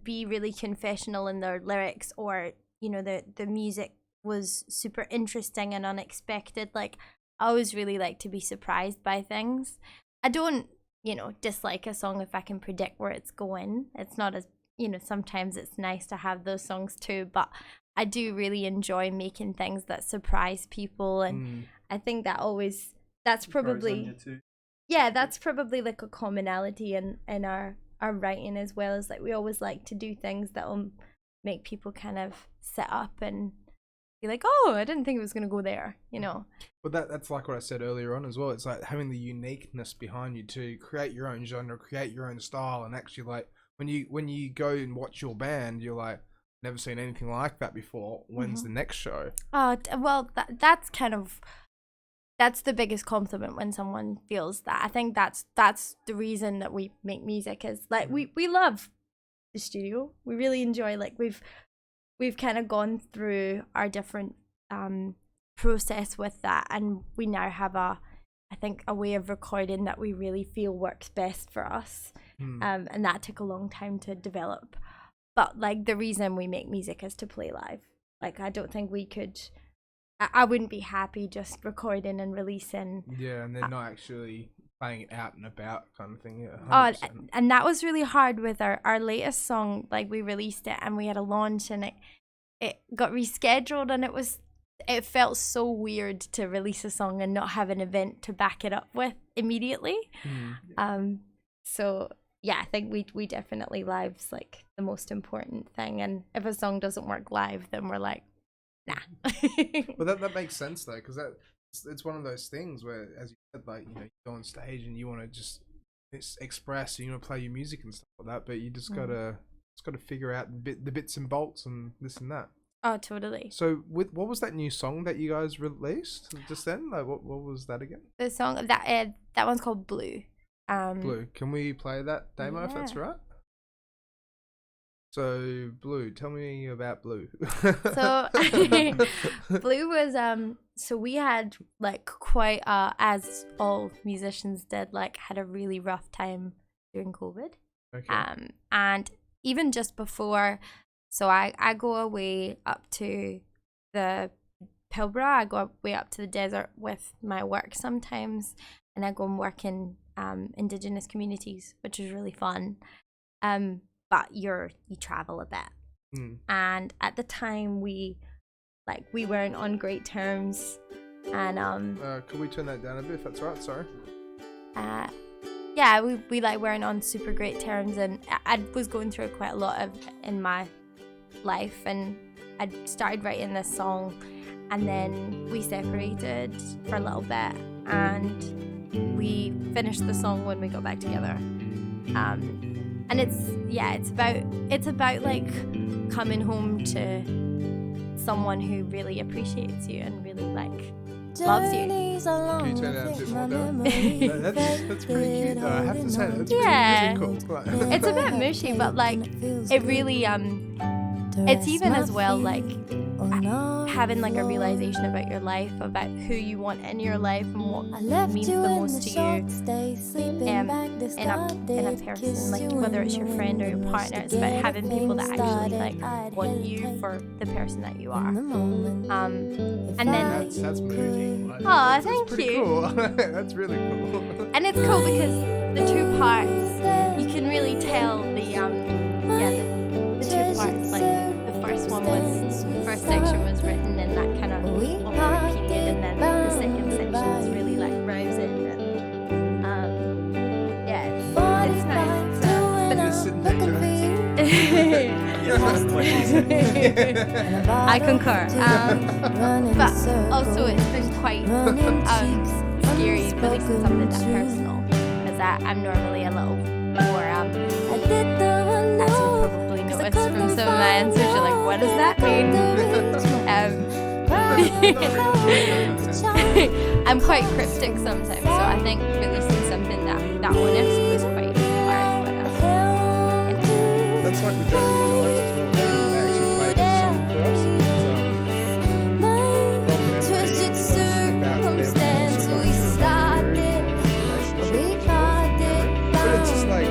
be really confessional in their lyrics, or, you know, the music was super interesting and unexpected. Like, I always really like to be surprised by things. I don't, you know, dislike a song if I can predict where it's going. It's not as, you know, sometimes it's nice to have those songs too, but I do really enjoy making things that surprise people, and I think that's probably that's probably like a commonality in our writing as well, is like we always like to do things that will make people kind of sit up and be like, oh, I didn't think it was going to go there, you know. But that's like what I said earlier on as well. It's like having the uniqueness behind you to create your own genre, create your own style, and actually, like, when you go and watch your band, you're like, never seen anything like that before. When's the next show? Well, that's the biggest compliment when someone feels that. I think that's the reason that we make music, is like we love the studio. We really enjoy, like, we've kind of gone through our different process with that, and we now have I think a way of recording that we really feel works best for us. And that took a long time to develop. But like, the reason we make music is to play live. Like, I don't think we could, I wouldn't be happy just recording and releasing. Yeah, and then not actually playing it out and about kind of thing. Yeah, 100%. And that was really hard with our latest song. Like, we released it and we had a launch, and it got rescheduled, and it felt so weird to release a song and not have an event to back it up with immediately. So yeah, I think we definitely, live's like the most important thing, and if a song doesn't work live, then we're like, nah. But that makes sense though, because it's one of those things where, as you said, like, you know, you go on stage and you want to just express, and you want to play your music and stuff like that, but you just gotta figure out the bits and bolts and this and that. Oh, totally. So what was that new song that you guys released just then? Like, what was that again? The song that one's called Blue. Blue. Can we play that demo if that's right? So, Blue, tell me about Blue. So Blue was so we had like quite as all musicians did, like, had a really rough time during COVID. Okay. And even just before, so I go away up to the Pilbara, I go way up to the desert with my work sometimes, and I go and work in Indigenous communities, which is really fun. But you travel a bit. And at the time we weren't on great terms, and could we turn that down a bit if that's right? Sorry. Yeah, we like weren't on super great terms, and I was going through quite a lot in my life, and I started writing this song, and then we separated for a little bit, and we finished the song when we got back together. And it's about like coming home to someone who really appreciates you and really like loves you. Can you turn that a bit more down? That's pretty cute though, I have to say. That's pretty cool. It's a bit mushy, but like it really it's even as well like having like a realization about your life, about who you want in your life and what means the most to you in a person, like whether it's your friend or your partner. It's about having people that actually like want you for the person that you are. And then that's moody. Oh, thank you. Cool. That's really cool. And it's cool because the two parts, you can really tell the two parts. Like the first section was written in that kind of awkward period, and then the second section was really like rousing, and it's nice. I concur. But also it's been quite scary releasing something that personal, because I'm normally a little more as you'll probably notice from some of my answers, you're like, what does that mean? I'm quite cryptic sometimes, so I think releasing something that honest was like with Joan and The Giants as well. They actually played a song for us. It's about them. But it's just like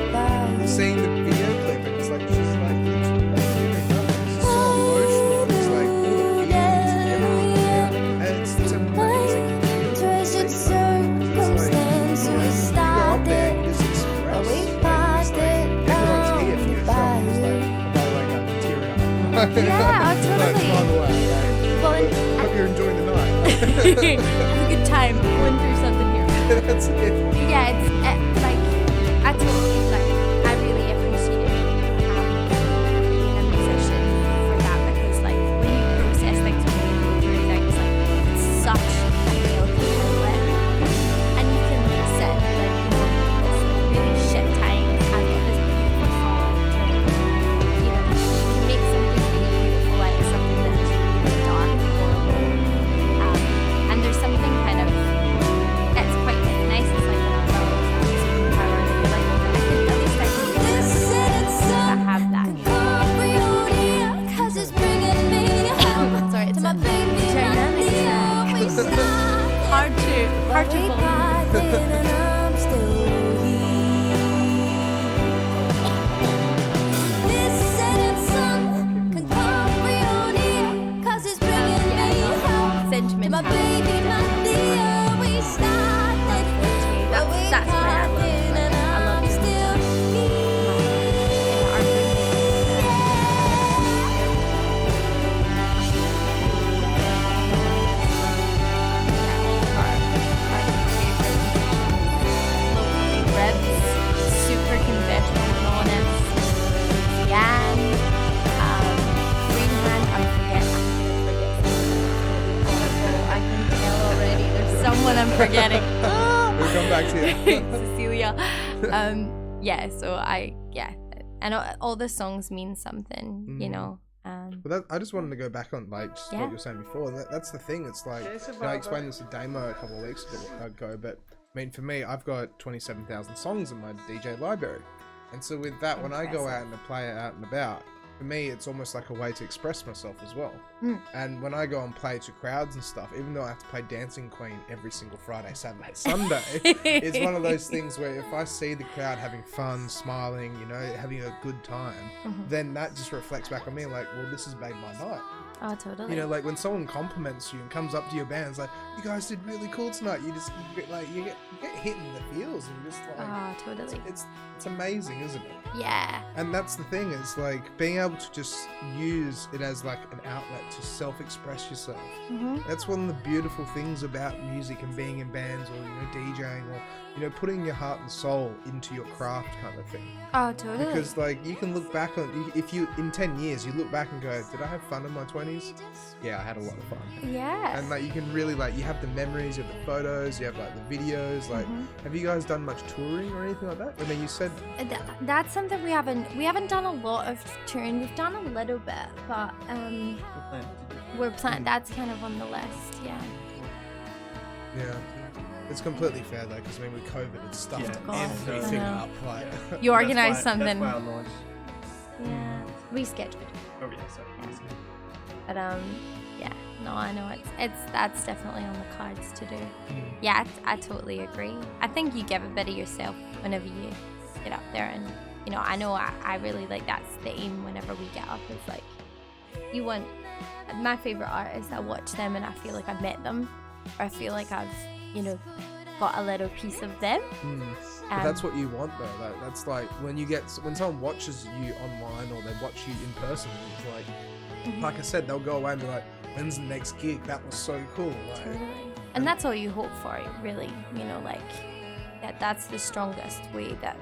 seeing the video clip, and it's like just like it's so emotional. It's like all the feelings and everything, and it's amazing. It's like you go up there and just express. Everyone's here for your show. It's like about like material. Yeah, totally. By the way, Well, hope you're enjoying the night. have a good time going through something here. That's it. Yeah, it's like I totally like. I really appreciate being a musician for that because like when you process things when you go through things, like it's such a healthy outlet, and you can sit and be like, you know, this really shit time. I've got this beautiful song to, you know, make something really beautiful out of something that's really dark and horrible. And there's something kind of that's quite nice. It's like superpower that you're like, I can at least I can do this. I have that. Sorry, it's a hard to That's why I love it. I love it. Super conventional villainous. Yan. Greenhand. I can tell already. There's someone I'm forgetting. We'll come back to you. Cecilia. Yeah, so and all the songs mean something, you know. But I just wanted to go back on like just what you were saying before. That's the thing. It's like I explained this to Damo a couple of weeks ago, but I mean, for me, I've got 27,000 songs in my DJ library, and so with that, when I go out and play it out and about, for me, it's almost like a way to express myself as well. And when I go and play to crowds and stuff, even though I have to play Dancing Queen every single Friday, Saturday, Sunday, it's one of those things where if I see the crowd having fun, smiling, you know, having a good time, then that just reflects back on me like, well, this has made my night. Oh, totally. You know, like when someone compliments you and comes up to your band, it's like, you guys did really cool tonight. You get hit in the feels and just like, oh, totally. It's amazing, isn't it? Yeah. And that's the thing, is like being able to just use it as like an outlet to self-express yourself. That's one of the beautiful things about music and being in bands, or you know, DJing, or you know, putting your heart and soul into your craft kind of thing. Oh, totally. Because like you can look back on, if you in 10 years you look back and go, did I have fun in my 20s? Yeah, I had a lot of fun. Yeah. And like you can really like, you have the memories, you have the photos, you have like the videos. Like, have you guys done much touring or anything like that? I mean, you said that's something we haven't done a lot of touring. We've done a little bit, but we're planning. That's kind of on the list. Yeah. Yeah. It's completely fair though, because I mean with COVID it's stuffed everything up. Like you organised something. That's why I launched. Yeah. Rescheduled. Oh yeah, sorry. But yeah, no, I know that's definitely on the cards to do. Yeah, I totally agree. I think you give a bit of yourself whenever you get up there, and you know I really like that's the aim whenever we get up is like you want my favorite artists. I watch them and I feel like I've met them, or I feel like I've got a little piece of them. But that's what you want though. That's like when someone watches you online or they watch you in person, it's like I said, they'll go away and be like, when's the next gig? That was so cool. Like, totally. And that's all you hope for, really. You know, like that's the strongest way that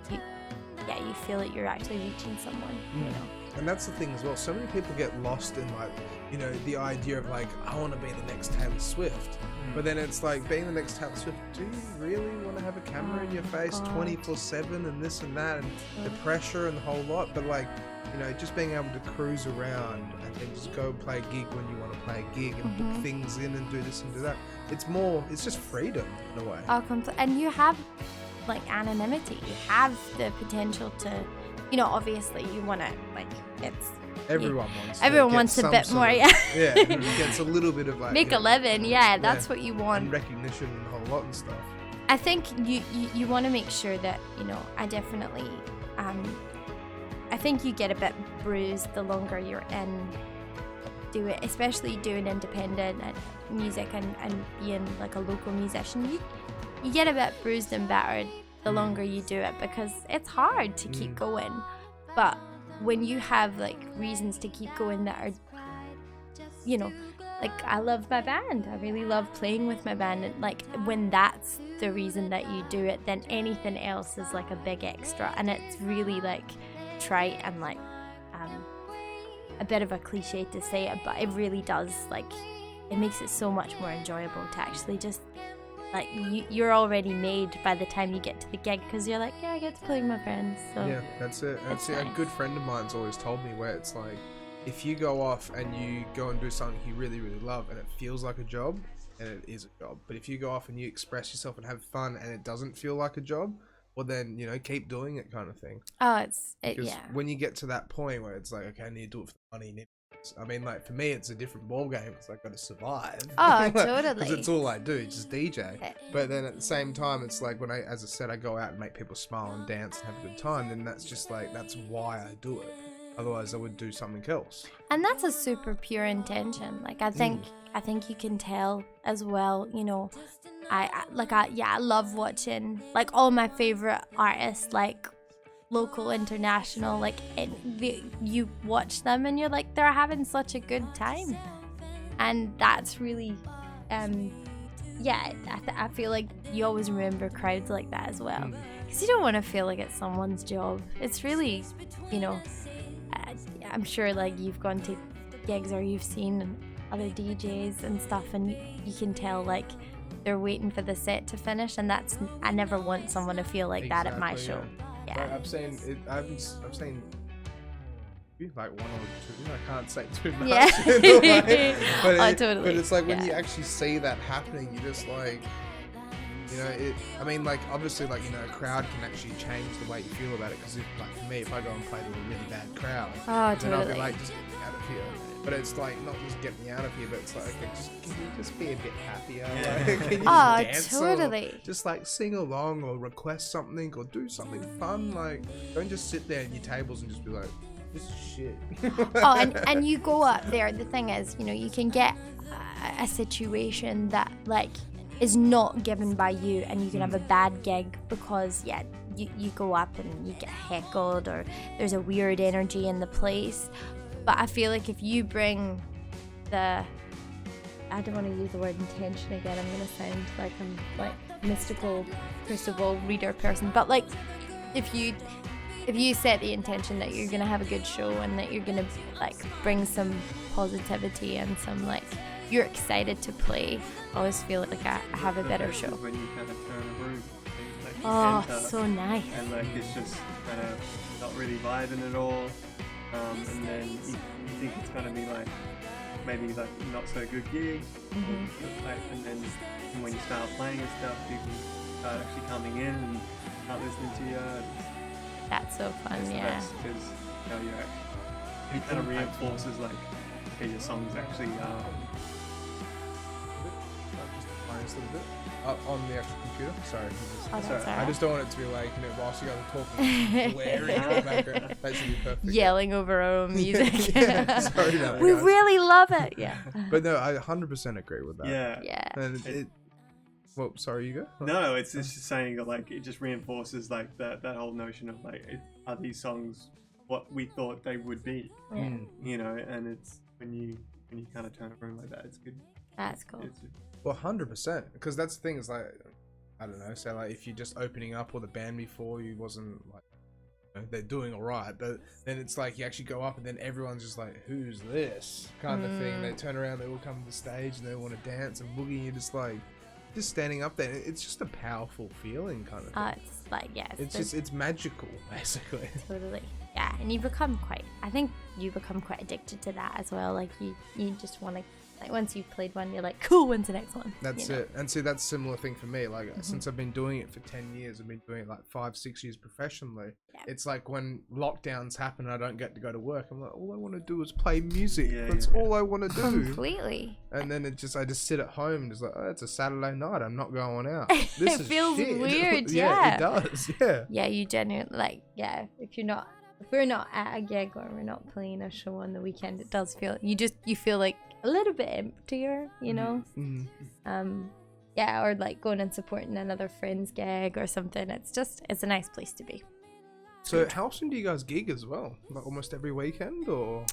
you feel that you're actually reaching someone. You know. And that's the thing as well. So many people get lost in like, you know, the idea of like, I want to be the next Taylor Swift. But then it's like, being the next Taylor Swift, do you really want to have a camera in your face 24/7 and this and that and the pressure and the whole lot? But like, you know, just being able to cruise around and then just go play a gig when you want to play a gig and book things in and do this and do that. It's just freedom in a way. Oh, and you have like anonymity. You have the potential to you know, obviously you want to, like, it's... Everyone wants. Everyone wants a bit more, yeah. Yeah, it gets a little bit of like. Make a living, yeah. That's what you want. And recognition and a whole lot and stuff. I think you want to make sure that, you know, I definitely, I think you get a bit bruised the longer you're in do it, especially doing independent music and being like a local musician. You get a bit bruised and battered the longer you do it because it's hard to keep going. But when you have like reasons to keep going that are, you know, like I love my band, I really love playing with my band, and like when that's the reason that you do it, then anything else is like a big extra. And it's really like trite and like a bit of a cliche to say it, but it really does, like, it makes it so much more enjoyable to actually just like you're already made by the time you get to the gig, because you're like, yeah, I get to play with my friends. So yeah, that's it. It's A nice. good friend of mine's always told me where it's like, if you go off and you go and do something you really, really love and it feels like a job, and it is a job, but if you go off and you express yourself and have fun and it doesn't feel like a job, well then, you know, keep doing it, kind of thing. oh, Because yeah. when you get to that point where it's like, okay, I need to do it for the money. I mean, like, for me, it's a different ball game because I've got to survive. Oh, Because totally. it's all I do, just DJ. But then at the same time, it's like when as I said, I go out and make people smile and dance and have a good time, then that's just like, that's why I do it. Otherwise, I would do something else. And that's a super pure intention. Like I think you can tell as well, you know, I love watching like all my favorite artists, like local, international, like you watch them and you're like, they're having such a good time. And that's really I feel like you always remember crowds like that as well, because you don't want to feel like it's someone's job. It's really, you know, I'm sure like you've gone to gigs or you've seen other DJs and stuff, and you can tell like they're waiting for the set to finish, and I never want someone to feel like that at my show. Yeah. Like, I've seen like one or two. I can't say too much. Yeah. but Totally. But it's like when Yeah. you actually see that happening, you just like, you know, I mean, like, obviously, like, you know, a crowd can actually change the way you feel about it. Because, like, for me, if I go and play to a really bad crowd, then I'll be like, just get me out of here. But it's like, not just get me out of here, but it's like, okay, can you just be a bit happier? Like, can you just dance totally. or just, like, sing along or request something or do something fun? Like, don't just sit there at your tables and just be like, this is shit. Oh, and you go up there. The thing is, you know, you can get a situation that, like, is not given by you, and you can have a bad gig because you go up and you get heckled or there's a weird energy in the place. But I feel like if you bring I don't want to use the word intention again, I'm gonna sound like I'm like mystical crystal ball reader person, but like if you set the intention that you're gonna have a good show and that you're gonna like bring some positivity and some like you're excited to play, I always feel like I have a better show. When you kind of turn a room, like you Oh, enter, so nice. and like it's just kind of not really vibing at all, and then you think it's gonna be like maybe like not so good gig, and then when you start playing and stuff, people start actually coming in and start listening to you. That's so fun, yeah. Because you know, it kind of reinforces like, okay, your songs actually Just a little bit. On the actual computer. Sorry. Oh, that's Sorry, I alright. just don't want it to be like, you know, whilst you guys are talking, blaring in the background. That should be perfect. Yelling over our own music. Yeah, sorry about that, We guys. really love it. Yeah. But no, I 100% agree with that. yeah. Yeah. And well, sorry, you go. No, it's just saying that like it just reinforces like that whole notion of like, are these songs what we thought they would be? Yeah. You know, and it's when you kind of turn a room like that, it's good. That's cool. Well, 100%. Because that's the thing is like, I don't know. So like, if you're just opening up or the band before you wasn't like, you know, they're doing all right, but then it's like you actually go up and then everyone's just like, who's this kind of thing? They turn around, they all come to the stage and they want to dance and boogie. And you're just like, just standing up there. It's just a powerful feeling kind of thing. It's like, yeah. It's magical, basically. Totally. Yeah, and I think you become quite addicted to that as well. Like you just want to Like once you've played one, you're like, cool, when's the next one? That's you know? it. And see, that's a similar thing for me. Like since I've been doing it for 10 years, I've been doing it like 5-6 years professionally. Yeah. It's like when lockdowns happen and I don't get to go to work, I'm like, all I want to do is play music. Yeah, That's all I want to do. Completely. And then I just sit at home and just like, oh, it's a Saturday night. I'm not going out. It This is feels shit. weird, Yeah, it does. Yeah. Yeah, you genuinely, like, yeah, if we're not at a gig or we're not playing a show on the weekend, it does feel, you feel like a little bit emptier, you know? Yeah, or like going and supporting another friend's gig or something. It's a nice place to be. So how often do you guys gig as well? Like almost every weekend, or?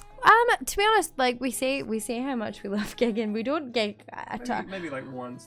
To be honest, like we say how much we love gigging. We don't gig at all. Maybe like 1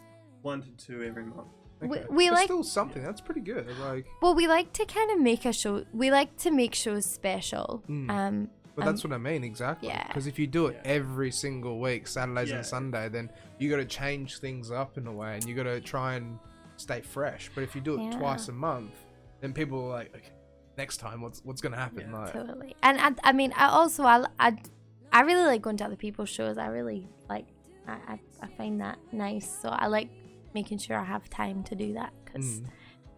to 2 every month. Okay. We That's like, still something. That's pretty good. Like, well, we like to kind of make a show. We like to make shows special. but that's what I mean, exactly. Yeah. Because if you do it every single week, Saturdays Yeah. and Sunday, then you got to change things up in a way, and you got to try and stay fresh. But if you do it Yeah. twice a month, then people are like, okay, next time, what's gonna happen? Yeah. Like, Totally. And I mean, I really like going to other people's shows. I really like, I find that nice. So I like making sure I have time to do that, because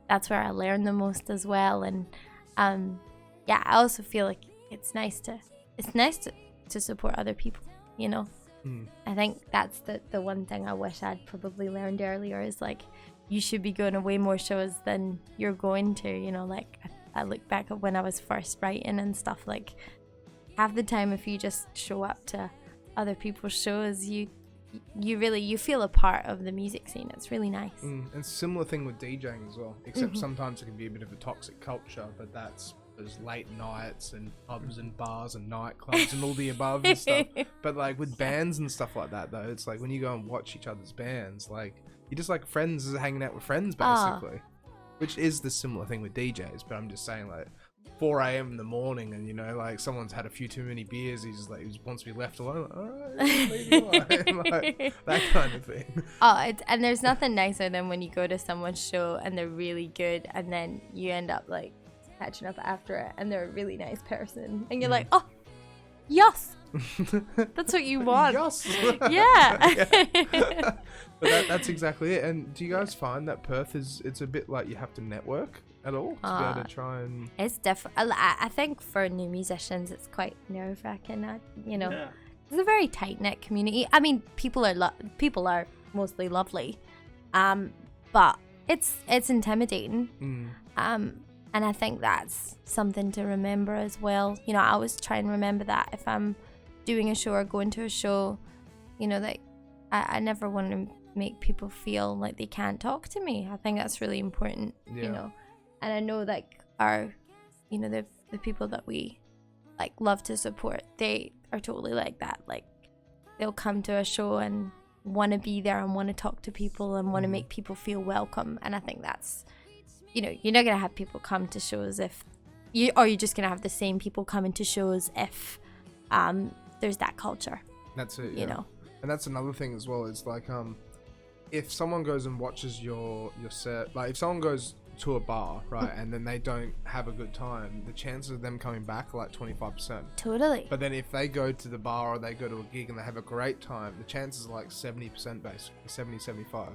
that's where I learn the most as well. And yeah, I also feel like it's nice to support other people, you know. I think that's the one thing I wish I'd probably learned earlier, is like, you should be going to way more shows than you're going to, you know. Like I look back at when I was first writing and stuff, like half the time if you just show up to other people's shows, you feel a part of the music scene. It's really nice. And similar thing with DJing as well, except sometimes it can be a bit of a toxic culture, but there's late nights and pubs and bars and nightclubs and all the above and stuff. But like with bands and stuff like that, though, it's like when you go and watch each other's bands, like you're just like friends hanging out with friends, basically. Which is the similar thing with DJs, but I'm just saying, like 4 a.m. in the morning, and you know, like someone's had a few too many beers, he just wants to be left alone. Like, all right, leave me alone. Like, that kind of thing. And there's nothing nicer than when you go to someone's show and they're really good, and then you end up like catching up after it, and they're a really nice person, and you're like, oh, yes, that's what you want. Yes. Yeah. But that's exactly it. And do you guys find that Perth it's a bit like you have to network at all to be able to try and? It's definitely. I think for new musicians, it's quite nerve-wracking. You know, it's a very tight-knit community. I mean, people are mostly lovely, but it's intimidating. And I think that's something to remember as well. You know, I always try and remember that if I'm doing a show or going to a show, you know, like I never want to make people feel like they can't talk to me. I think that's really important, you know. And I know like you know, the people that we like love to support, they are totally like that. Like they'll come to a show and want to be there and want to talk to people and want to make people feel welcome. And I think that's, you know, you're not going to have people come to shows you're just going to have the same people coming to shows if there's that culture. That's it, you know. And that's another thing as well, is like if someone goes and watches your set, like if someone goes to a bar, right, and then they don't have a good time, the chances of them coming back are like 25%. Totally. But then if they go to the bar or they go to a gig and they have a great time, the chances are like 70% basically, 70, 75.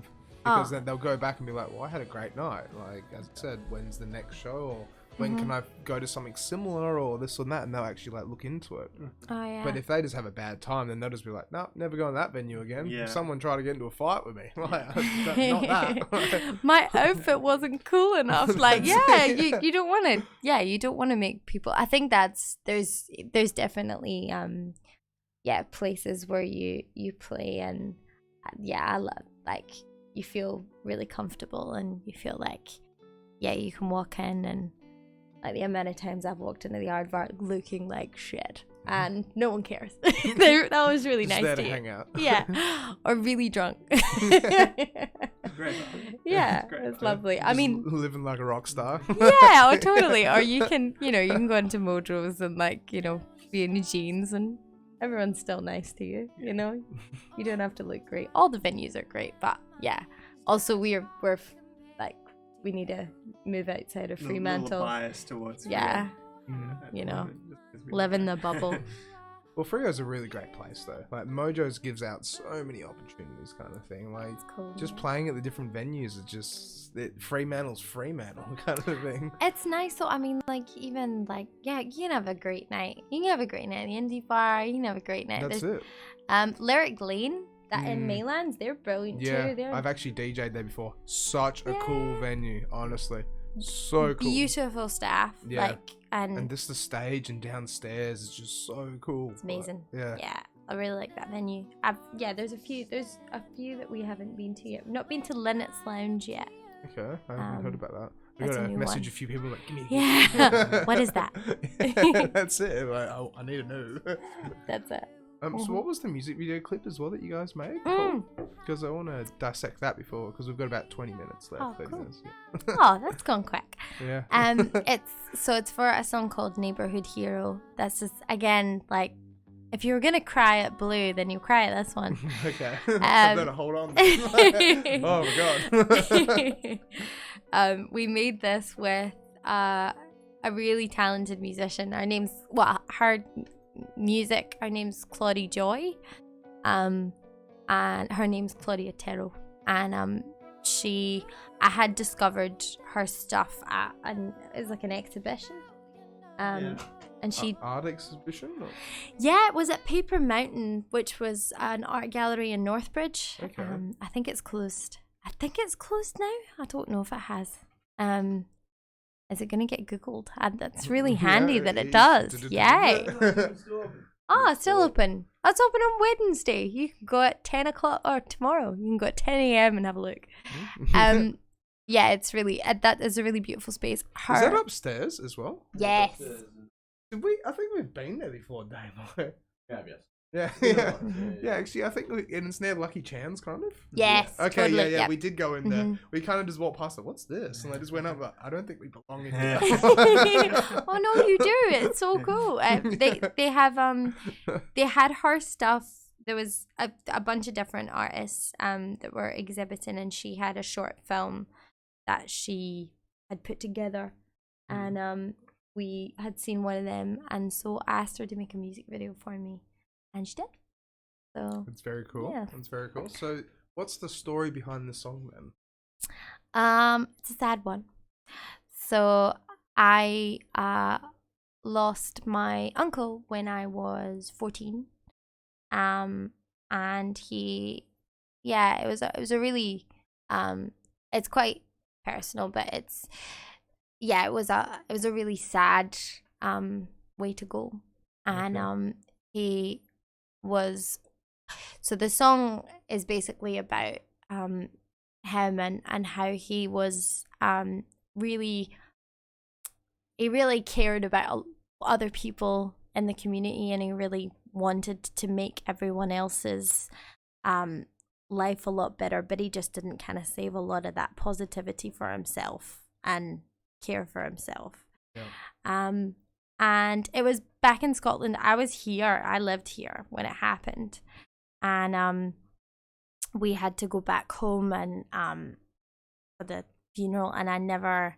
Because then they'll go back and be like, well, I had a great night. Like, as I said, when's the next show? Or when can I go to something similar or this or that? And they'll actually like look into it. Oh, yeah. But if they just have a bad time, then they'll just be like, no, never go in that venue again. Yeah. Someone tried to get into a fight with me. Like, not that. My outfit wasn't cool enough. Like, yeah, you don't want to, you don't want to make people, I think there's definitely, places where you play and, I love, like, you feel really comfortable and you feel like, you can walk in and, like the amount of times I've walked into the aardvark looking like shit and no one cares. That was really Just nice there to to hang out. Yeah, or really drunk. Great. Yeah, Great. it's lovely. Just I mean, living like a rock star. yeah, totally. Or you can go into Mojo's and like, you know, be in your jeans and everyone's still nice to you. You know, you don't have to look great. All the venues are great, but yeah. Also, we're like, we need to move outside of Fremantle. A little bias towards yeah. at the You know, moment, just 'cause we live in live the bubble. Well, Freo's a really great place though. Like Mojo's gives out so many opportunities, kind of thing. Like It's cool. just playing at the different venues is just Fremantle's Fremantle kind of thing. It's nice. So I mean, like even like yeah, you can have a great night. You can have a great night at the indie bar. You can have a great night. That's There's, it. Lyric Lane that in Maylands, they're brilliant Yeah, too. They're I've actually DJ'd there before. Such a cool venue, honestly. So cool. beautiful staff. Yeah. Like And just the stage and downstairs is just so cool. it's amazing. Yeah. Yeah, I really like that venue. There's a few that we haven't been to yet. We've not been to Linnet's Lounge yet. Okay, I haven't heard about that. We that's a gotta new message one. a few people like, give me. Yeah. What is that? Yeah, that's it. Like, I need to know. That's it. So what was the music video clip as well that you guys made? Because I want to dissect that before, because we've got about 20 minutes left. Oh, 30 cool. minutes, Oh, that's gone quick. yeah. It's for a song called Neighbourhood Hero. That's just again like if you were gonna cry at Blue, then you cry at this one. Okay. I better hold on. Oh my god. We made this with a really talented musician. Her name's her name's Claudie Joy, and her name's Claudia Terro, and I had discovered her stuff at it was like an exhibition, and she art exhibition. Or? yeah, it was at Paper Mountain, which was an art gallery in Northbridge. Okay. I think it's closed. I think it's closed now. I don't know if it has. Is it going to get Googled? That's really handy that it does. Yay. Oh, it's still open. It's open on Wednesday. You can go at 10 o'clock, or tomorrow. You can go at 10 a.m. and have a look. Yeah, it's really, that is a really beautiful space. Is that upstairs as well? Yes. Did we? I think we've been there before, Damo. Yeah, yes. Yeah, yeah. Actually, I think and it's near Lucky Chan's, kind of. Yes. Okay. Totally, yeah. yep. We did go in there. We kind of just walked past it. What's this? And I just went up. But I don't think we belong in here. Oh no, you do. It's so cool. They had her stuff. There was a bunch of different artists that were exhibiting, and she had a short film that she had put together, and we had seen one of them, and so I asked her to make a music video for me, and she did. So it's very cool. Yeah. It's very cool. So what's the story behind the song then? It's a sad one. So I lost my uncle when I was 14. And he, yeah, it was a really, it's quite personal, but it was a really sad, way to go. And, he was, so the song is basically about, him and how he was, he really cared about other people in the community, and he really wanted to make everyone else's life a lot better, but he just didn't kind of save a lot of that positivity for himself and care for himself. Yeah. And it was back in Scotland. I lived here when it happened, and we had to go back home and for the funeral, and I never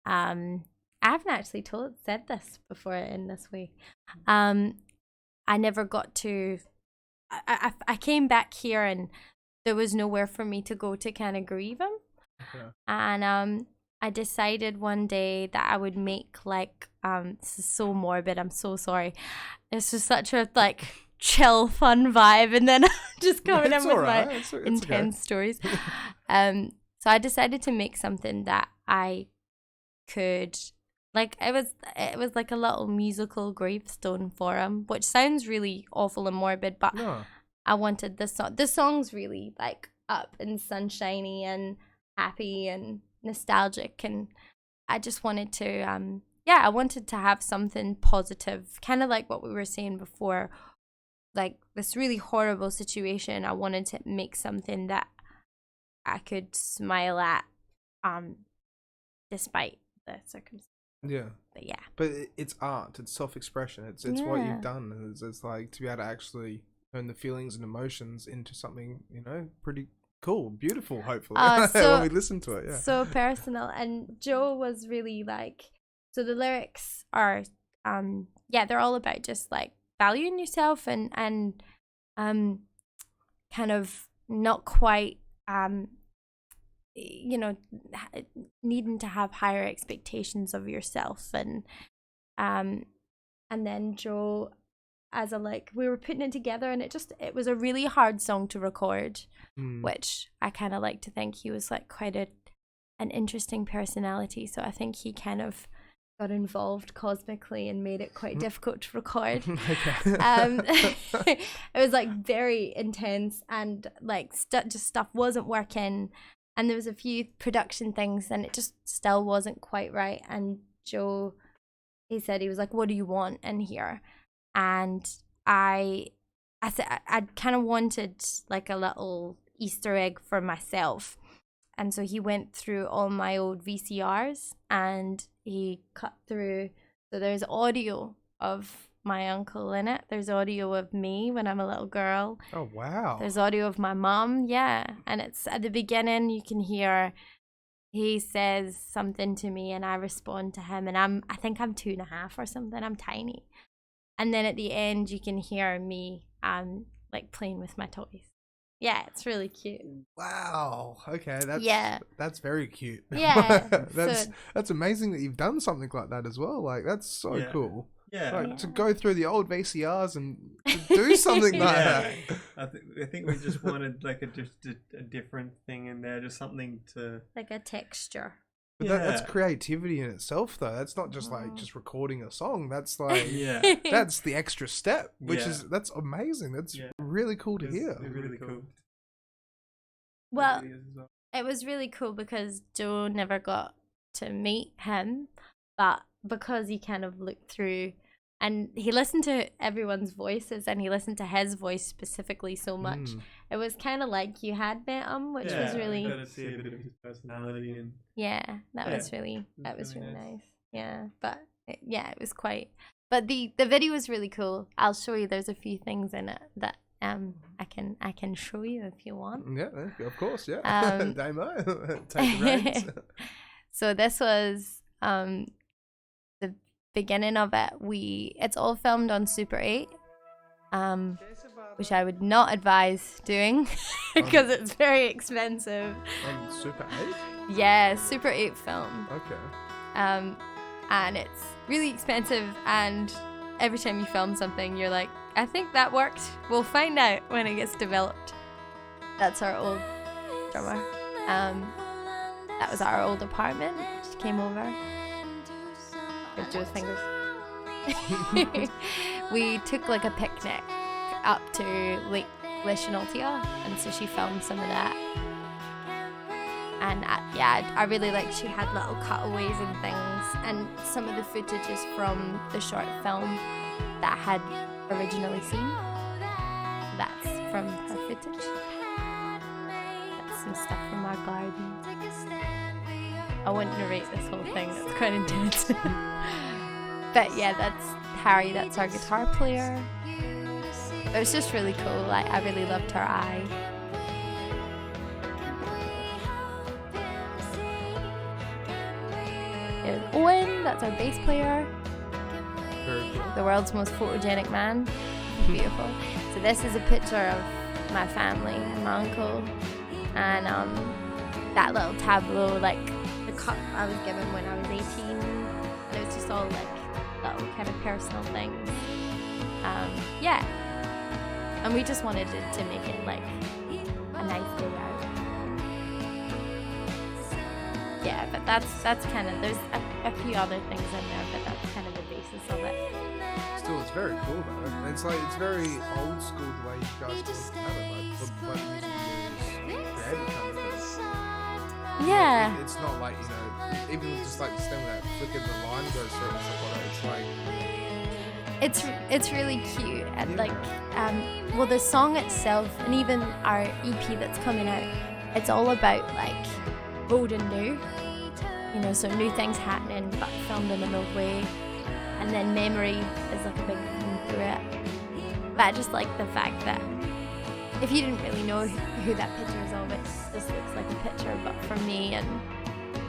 I haven't actually said this before in this way. I never got to. I came back here, and there was nowhere for me to go to kind of grieve him. Okay. And I decided one day that I would make this is so morbid. I'm so sorry. It's just such a chill, fun vibe, and then just coming in with my intense stories. So I decided to make something that I could. It was like a little musical gravestone for him, which sounds really awful and morbid, but I wanted this song. The song's really up and sunshiny and happy and nostalgic, and I just wanted to I wanted to have something positive, kind of like what we were saying before, like this really horrible situation. I wanted to make something that I could smile at despite the circumstances. Yeah. But yeah. But it's art. It's self-expression. It's what you've done. It's like to be able to actually turn the feelings and emotions into something, pretty cool, beautiful, hopefully, when we listen to it. Yeah. So personal. And Joe was really so the lyrics are, they're all about just valuing yourself and kind of not quite you know, needing to have higher expectations of yourself. And then Joe, as a like, we were putting it together, and it was a really hard song to record, which I kind of like to think he was like quite an interesting personality, so I think he kind of got involved cosmically and made it quite difficult to record. It was like very intense, and like just stuff wasn't working, and there was a few production things, and it just still wasn't quite right. And Joe, he said, he was like, what do you want in here? And I said I kind of wanted like a little Easter egg for myself. And so he went through all my old VCRs and he cut through. So there's audio of my uncle in it. There's audio of me when I'm a little girl. Oh, wow. There's audio of my mom, yeah. And it's at the beginning, you can hear he says something to me and I respond to him. And I think I'm 2.5 or something. I'm tiny. And then at the end, you can hear me like playing with my toys. Yeah, it's really cute. Wow. Okay, that's very cute. Yeah. That's amazing that you've done something like that as well. Like, that's so cool. Yeah. Like, to go through the old VCRs and to do something like that. I think we just wanted like a different thing in there, just something to like a texture. But that's creativity in itself, though. That's not just like just recording a song. That's like that's the extra step, which is that's amazing. That's really cool to hear. Really cool. Well, it was really cool because Joe never got to meet him, but because he kind of looked through and he listened to everyone's voices and he listened to his voice specifically so much, it was kind of like you had met him, which was really. Got to see a bit of his personality and. That was really nice. Yeah, but it was quite. But the video was really cool. I'll show you. There's a few things in it that I can show you if you want. Yeah, of course. Yeah. Damo, take the reins. So this was the beginning of it. It's all filmed on Super 8. Which I would not advise doing because it's very expensive. On Super 8? Yeah, Super 8 film. Okay. And it's really expensive, and every time you film something, you're like, I think that worked. We'll find out when it gets developed. That's our old drummer. That was our old apartment. She came over. With Joe's fingers. We took like a picnic up to Lake Lishanaltia, and so she filmed some of that. And I really liked she had little cutaways and things, and some of the footage is from the short film that I had originally seen. That's from her footage. That's some stuff from our garden. I wouldn't narrate this whole thing, it's quite intense. But yeah, that's Harry, that's our guitar player. It was just really cool. Like, I really loved her eye. There's Owen, that's our bass player. Very cool. The world's most photogenic man. Beautiful. So this is a picture of my family and my uncle. And that little tableau, like the cut I was given when I was 18. And it was just all like little kind of personal things. And we just wanted to make it like a nice day out. Yeah, but that's kind of, there's a few other things in there, but that's kind of the basis of it. Still, it's very cool though. It's like, it's very old school the way you guys talk about it, like the music videos, creative kind of thing. Yeah. It's not like, you know, even with just like the stem that flick of the line goes through and stuff like that, it's like. It's really cute, and like well, the song itself and even our EP that's coming out, it's all about like old and new, you know, so new things happening but filmed in an old way, and then memory is like a big thing through it. But I just like the fact that if you didn't really know who that picture is of, it just looks like a picture, but for me and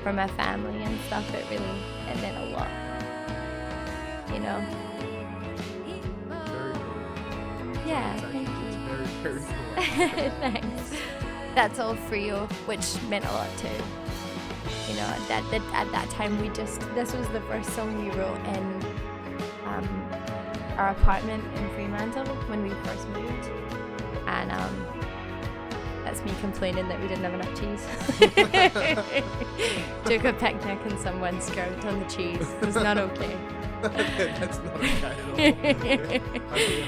for my family and stuff, it meant a lot, you know. Very cool. Yeah, It's thank actually- you. It's very, very cool. Thanks. That's all Frio, which meant a lot too. You know, that at that time this was the first song we wrote in our apartment in Fremantle when we first moved, and that's me complaining that we didn't have enough cheese. Took a picnic and someone skirted on the cheese. It was not okay. That's not okay at all. I'd be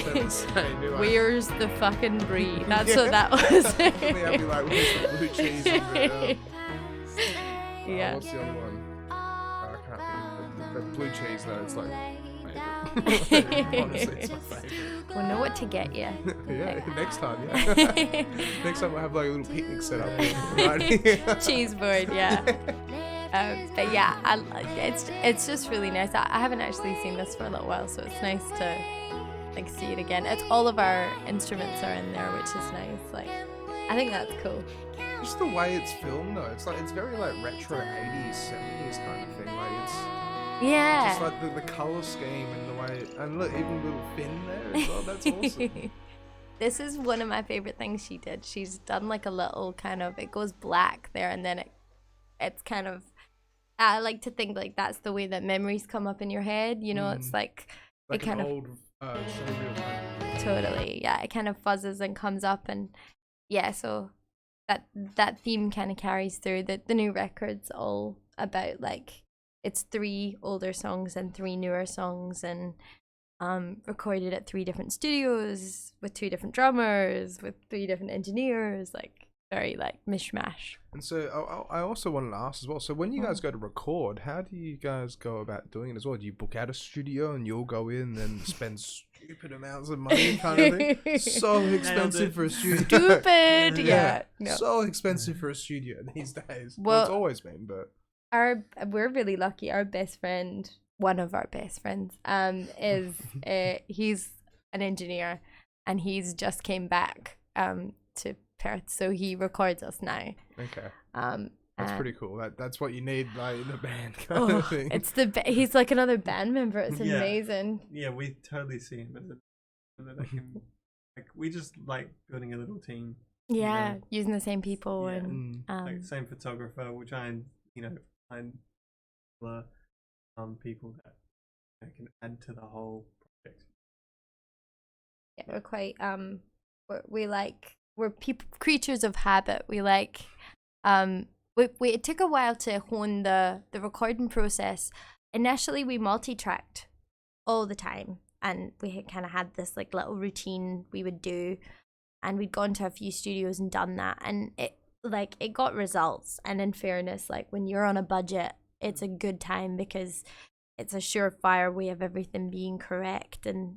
100% the same. You're like, Where's the fucking brie? That's what that was. I'd be like, where's the blue cheese? And Yeah. what's the other one? I can't think of the blue cheese though. It's like favourite. Honestly, it's my favourite. We'll know what to get you. Yeah, next time. Yeah. Next time we'll have like a little picnic set up. Right? Cheese board, yeah. But yeah, it's just really nice. I haven't actually seen this for a little while, so it's nice to like see it again. It's all of our instruments are in there, which is nice. Like, I think that's cool. Just the way it's filmed though, it's like it's very like retro 80s, 70s kind of thing. Like it's Yeah. just like the colour scheme and the way, and look, even little Finn there as well. That's awesome. This is one of my favorite things she did. She's done like a little kind of, it goes black there, and then it's kind of, I like to think like that's the way that memories come up in your head. You know, it's like Like it kind an of old showreel kind of. totally, yeah. It kind of fuzzes and comes up, and yeah. So that theme kind of carries through. The new record's all about like it's 3 older songs and 3 newer songs, and recorded at 3 different studios with 2 different drummers with 3 different engineers, like very like mishmash. And so I also wanted to ask as well. So when you guys go to record, how do you guys go about doing it as well? Do you book out a studio and you'll go in and spend stupid amounts of money, kind of thing? So expensive for a studio. Stupid. Yeah. No. So expensive for a studio these days. Well, it's always been, but We're really lucky. Our best friend, one of our best friends, is he's an engineer, and he's just came back to Perth, so he records us now. okay. That's pretty cool. That's what you need, like in a band kind Oh, of thing. it's he's like another band member. It's Yeah. amazing. Yeah, we totally see him as a like we just like building a little team. Yeah, know? using the same people Yeah. and Like same photographer. We'll try and find people that can add to the whole project. yeah, we're quite we're people creatures of habit. We like it took a while to hone the recording process. Initially we multi-tracked all the time, and we had kind of had this like little routine we would do, and we'd gone to a few studios and done that, and it got results. And in fairness, like when you're on a budget, it's a good time because it's a surefire way of everything being correct, and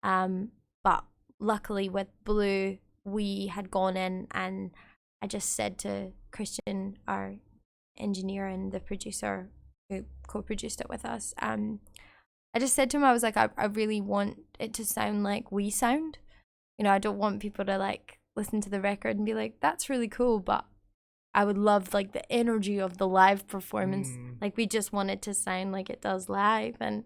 but luckily with Blue, we had gone in, and I just said to Christian, our engineer and the producer who co-produced it with us, I just said to him, I was like, I really want it to sound like we sound. I don't want people to like listen to the record and be like, that's really cool, but I would love like the energy of the live performance. Like we just want it to sound like it does live. And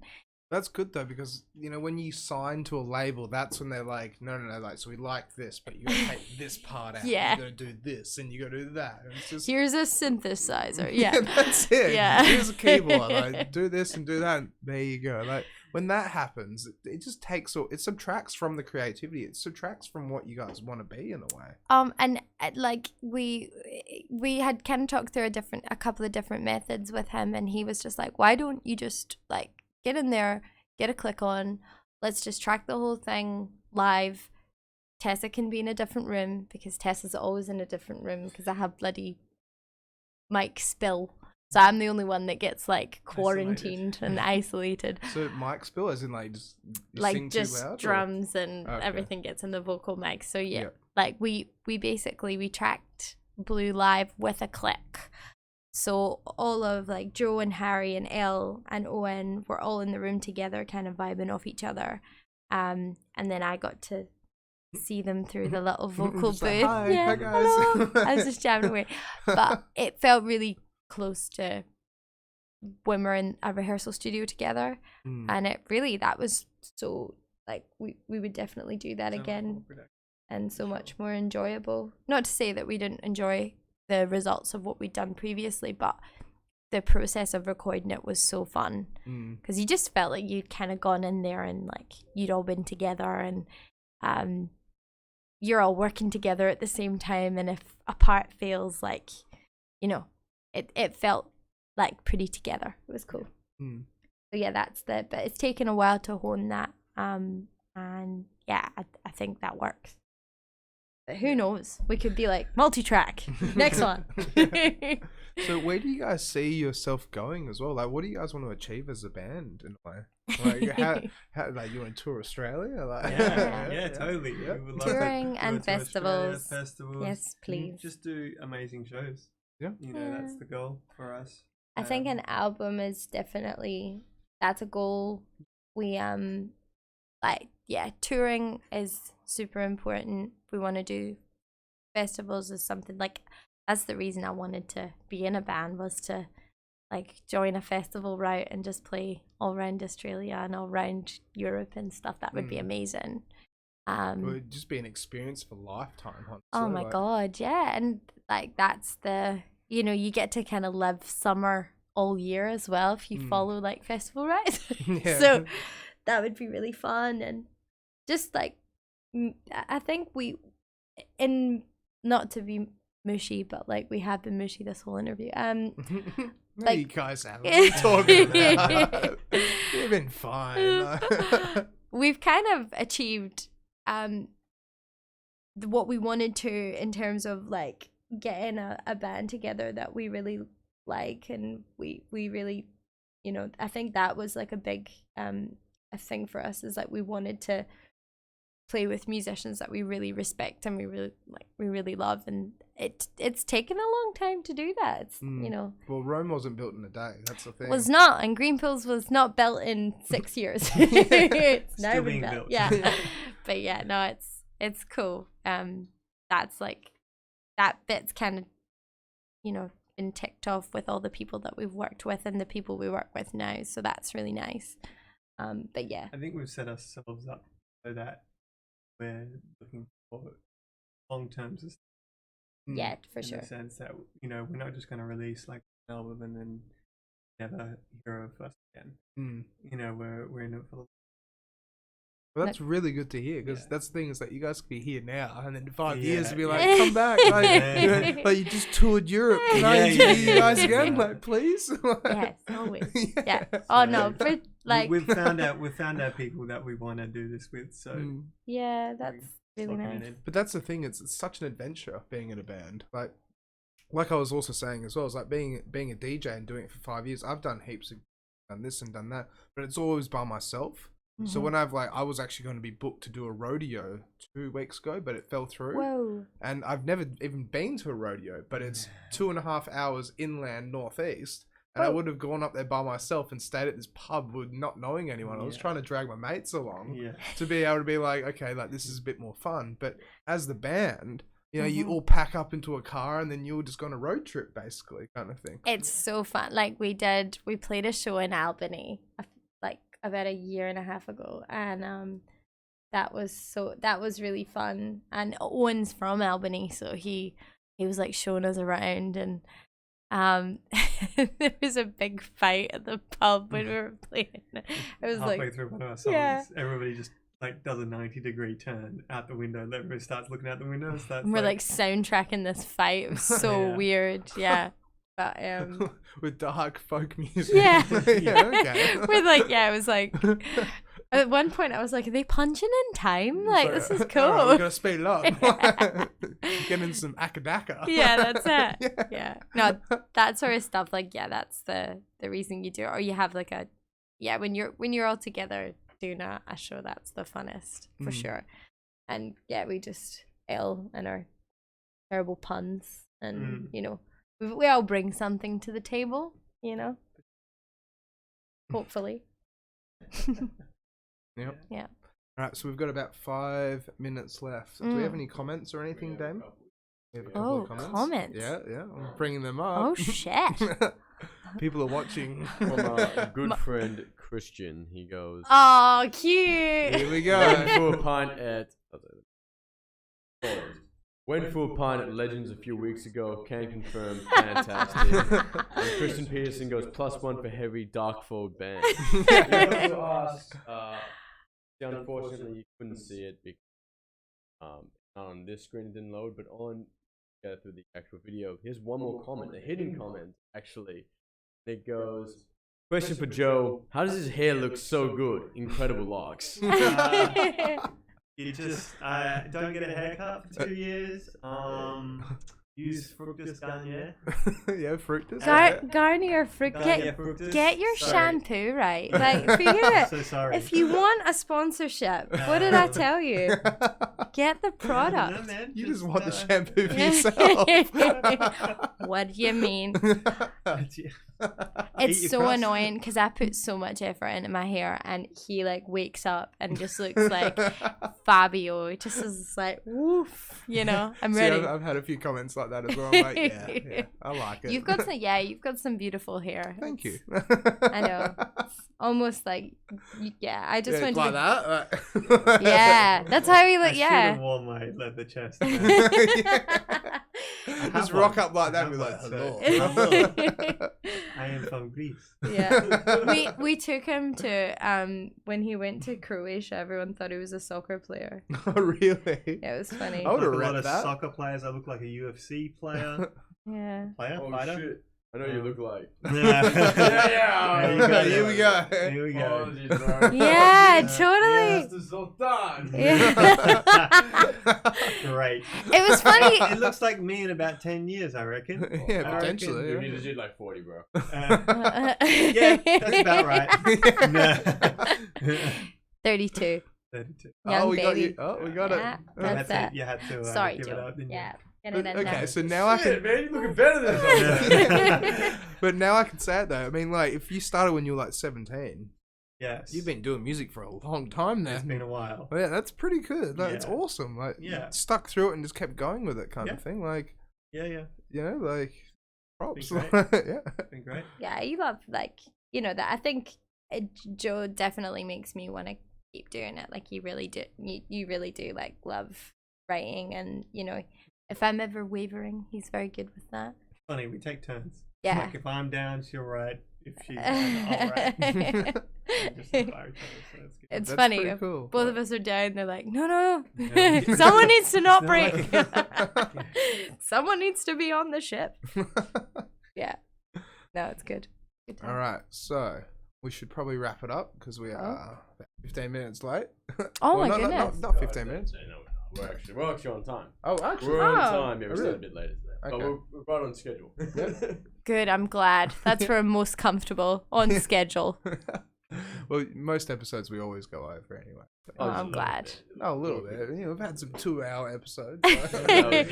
That's good though, because when you sign to a label, that's when they're like, no, like, so we like this, but you gotta take this part out. Yeah. You gotta do this, and you gotta do that. And it's just here's a synthesizer. Yeah. that's it. Yeah. Here's a keyboard. Like, do this and do that. And there you go. Like when that happens, it just takes it subtracts from the creativity. It subtracts from what you guys want to be in a way. And like we had kind of talked through a couple of different methods with him, and he was just like, why don't you just like get in there, get a click on, let's just track the whole thing live. Tessa can be in a different room, because Tessa's always in a different room because I have bloody mic spill. So I'm the only one that gets like quarantined and isolated. So mic spill, as in like just you Like sing too just loud, or? drums and Okay. everything gets in the vocal mic. So yeah, Yep. like we tracked Blue live with a click. So all of like Joe and Harry and Elle and Owen were all in the room together, kind of vibing off each other. And then I got to see them through the little vocal Just booth. like, hi guys. hello. I was just jamming away. But it felt really close to when we're in a rehearsal studio together. And it really, that was so like we would definitely do that So much again, more productive. and so sure. much more enjoyable. Not to say that we didn't enjoy the results of what we'd done previously, but the process of recording it was so fun, because you just felt like you'd kind of gone in there and like you'd all been together, and you're all working together at the same time, and if a part fails, like, you know, it felt like pretty together. It was cool. So yeah, but it's taken a while to hone that, and yeah, I think that works. But who knows? We could be like multi-track. Next one. So where do you guys see yourself going as well? Like, what do you guys want to achieve as a band in a way? Like, how like, you want to tour Australia? Like, Yeah, totally. Yeah. We would love Touring to and tour to Australia, festivals. festivals. Yes, and please. Just do amazing shows. Yeah. You know, that's Yeah. the goal for us. I think an album is definitely, that's a goal. We like, yeah, touring is super important. We want to do festivals is something like, that's the reason I wanted to be in a band, was to like join a festival route and just play all around Australia and all around Europe and stuff. That would be amazing. It would just be an experience for a lifetime. Honestly. Oh my god, yeah. And like, that's the, you know, you get to kind of live summer all year as well if you follow like festival routes. Yeah. So that would be really fun. And just like, I think in, not to be mushy, but like we have been mushy this whole interview. No, like- you guys haven't. What are you talking about? You've been fine. We've kind of achieved what we wanted to in terms of like getting a band together that we really like, and we really, you know, I think that was like a big a thing for us, is like we wanted to play with musicians that we really respect and we really love, and it's taken a long time to do that. It's you know, well, Rome wasn't built in a day. That's the thing. was not, and Greenpills was not built in 6 years. It's now Still been being built. built. Yeah. But yeah, no, it's cool. That's like, that bit's kind of, you know, been ticked off with all the people that we've worked with and the people we work with now, so that's really nice. But yeah, I think we've set ourselves up so that we're looking for long-term sustainability. yeah, for in sure. the sense that, you know, we're not just going to release like an album and then never hear of us again. You know, we're in it for the. Well, that's really good to hear, because that's the thing, is that you guys could be here now, and then in 5 Yeah, years, be yeah. like, come back, like, Yeah. you know, like you just toured Europe. Can I Yeah, interview yeah, you guys yeah, again? yeah. Like, please. Yes, always. Yeah. Oh no, So, but like, we've found out people that we want to do this with. So yeah, that's really locking it nice. in. But that's the thing; it's such an adventure being in a band. Like I was also saying as well, it's like being a DJ and doing it for 5 years. I've done heaps of, done this and done that, but it's always by myself. So when I was actually going to be booked to do a rodeo 2 weeks ago, but it fell through. Whoa. And I've never even been to a rodeo, but it's 2.5 hours inland northeast. And I Oh. would have gone up there by myself and stayed at this pub with not knowing anyone. I was Yeah. trying to drag my mates along Yeah. to be able to be like, okay, like this is a bit more fun. But as the band, you know, you Mhm. all pack up into a car and then you're just on a road trip, basically, kind of thing. It's so fun. Like we played a show in Albany like about a year and a half ago, and that was really fun. And Owen's from Albany, so he was like showing us around, and there was a big fight at the pub when we were playing. It was Halfway like, through one of our songs, yeah. everybody just like does a 90-degree turn out the window. Everybody starts looking out the window. So and we're like soundtracking this fight. It was so Yeah. weird. Yeah. But With dark folk music. yeah. Yeah, okay. With like, yeah, it was like, at one point I was like, are they punching in time? Like, this is cool. Alright, we gotta speed it up. Get in some akadaka. Yeah, that's it. Yeah. No, that sort of stuff, like, yeah, that's the reason you do it. Or you have like when you're all together doing a show, that's the funnest for sure. And yeah, we just ill and our terrible puns, and you know, we all bring something to the table, you know, hopefully. Yep. Yeah. All right, so we've got about 5 minutes left. Do we have any comments or anything, Dame? We have a couple Oh, of comments. comments. Yeah, I'm bringing them up. Oh shit. People are watching. From a good friend, Christian. He goes, Oh, cute. Here we went go. for a pint at... Went for a pint at Legends a few weeks ago. Can confirm. Fantastic. And Christian Peterson goes, +1 for heavy dark forward band. He also asked, unfortunately, you couldn't see it because on this screen it didn't load, but on through the actual video. Here's one more comment, a hidden comment actually. It goes, question for Joe: how does his hair look so good? Incredible locks. You just don't get a haircut for 2 years. Use Fructus Garnier. Yeah, Fructus. Garnier Garnier Fructus. Get your Sorry. shampoo right. Like, forget it. So sorry. If you want a sponsorship, what did I tell you? Get the product. No, man, You just want the shampoo for yourself. What do you mean? Eat It's your so crust. annoying because I put so much effort into my hair, and he like wakes up and just looks like Fabio. It just is like woof, you know. I'm See, ready. I've had a few comments like that as well. I'm like, yeah, I like it. You've got some beautiful hair. Thank you. I know. It's almost like, yeah. I just went like to that. yeah, that's how he I look. should Yeah. have worn my leather chest. Just have rock one. up like that I and be like, have hello. one, so I am from Greece. Yeah. We took him to when he went to Croatia. Everyone thought he was a soccer player. Oh, really? Yeah, it was funny. I would Like have a lot read of that. soccer players, I look like a UFC player. Yeah. Oh Fighter? shit! I know you look like. Yeah. Yeah. Here we go. Here we go. Apologies, bro. Yeah, Yes, totally. the Sultan. Yeah. Great. It was funny. It looks like me in about 10 years, I reckon. Yeah, I potentially. You Yeah. need to do like 40, bro. Yeah, that's about right. 32. 32. Young Oh, we got baby. you. Oh, we got Yeah, it. that's it. You had to Sorry, give it Joe. up, didn't Yeah. Get But, it in okay, there. so now I Shit, can. man, you looking better than Yeah. But now I can say it though. I mean, like, if you started when you were like 17, Yes. you've been doing music for a long time now. It's been a while. Well, yeah, that's pretty good. Like, it's Yeah. awesome. Like, you Yeah. stuck through it and just kept going with it, kind Yeah. of thing. Like, Yeah, yeah. you know, like, props. Been Yeah. Been great. Yeah, you love, like, you know, that. I think Joe definitely makes me want to keep doing it. Like, you really do. You really do, like, love writing. And, you know, if I'm ever wavering, he's very good with that. Funny, we take turns. Yeah. Like if I'm down, she'll write. If she's down, I'll write. We just inspire each other, so it's good. It's That's funny. pretty cool. Both of us are down. They're like, no. Yeah. Someone needs to not No, break. like- Someone needs to be on the ship. Yeah. No, it's good. Good time. All right, so we should probably wrap it up because we are about 15 minutes late. Oh Well, my no, goodness. not 15 minutes. No, we're actually on time. Oh, actually. We're on Oh. time. Yeah, we started a bit later today. But Okay. we're right on schedule. Good. I'm glad. That's where I'm most comfortable on schedule. Well, most episodes we always go over anyway. Oh, I'm glad. Oh, a little bit. You know, we've had some 2-hour episodes. Yeah.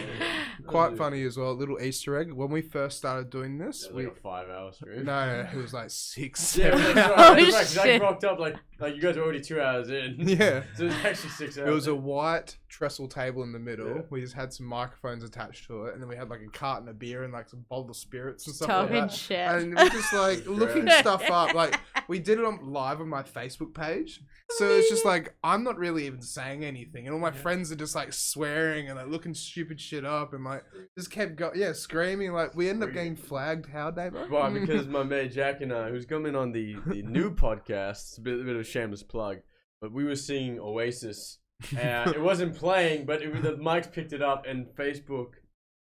Quite funny as well. A little Easter egg. When we first started doing this, Like a 5-hour stream. no, it was like 6, Yeah, 7 that's hours. right. Oh, That's right, 'cause shit. I rocked up like you guys are already 2 hours in. Yeah. So it's actually 6 hours. It was a white trestle table in the middle. Yeah. We just had some microphones attached to it, and then we had like a carton of beer and like some bottle of spirits and stuff Talking like that. shit. And we're just like looking Great. stuff up. Like we did it on live on my Facebook page, so it's just like I'm not really even saying anything, and all my friends are just like swearing and like looking stupid shit up, and like just kept screaming. Like we ended up getting flagged. How, Davo? Why? Because my mate Jack and I, who's coming on the new podcast, it's a bit of a shameless plug, but we were singing Oasis. It wasn't playing, but the mics picked it up, and Facebook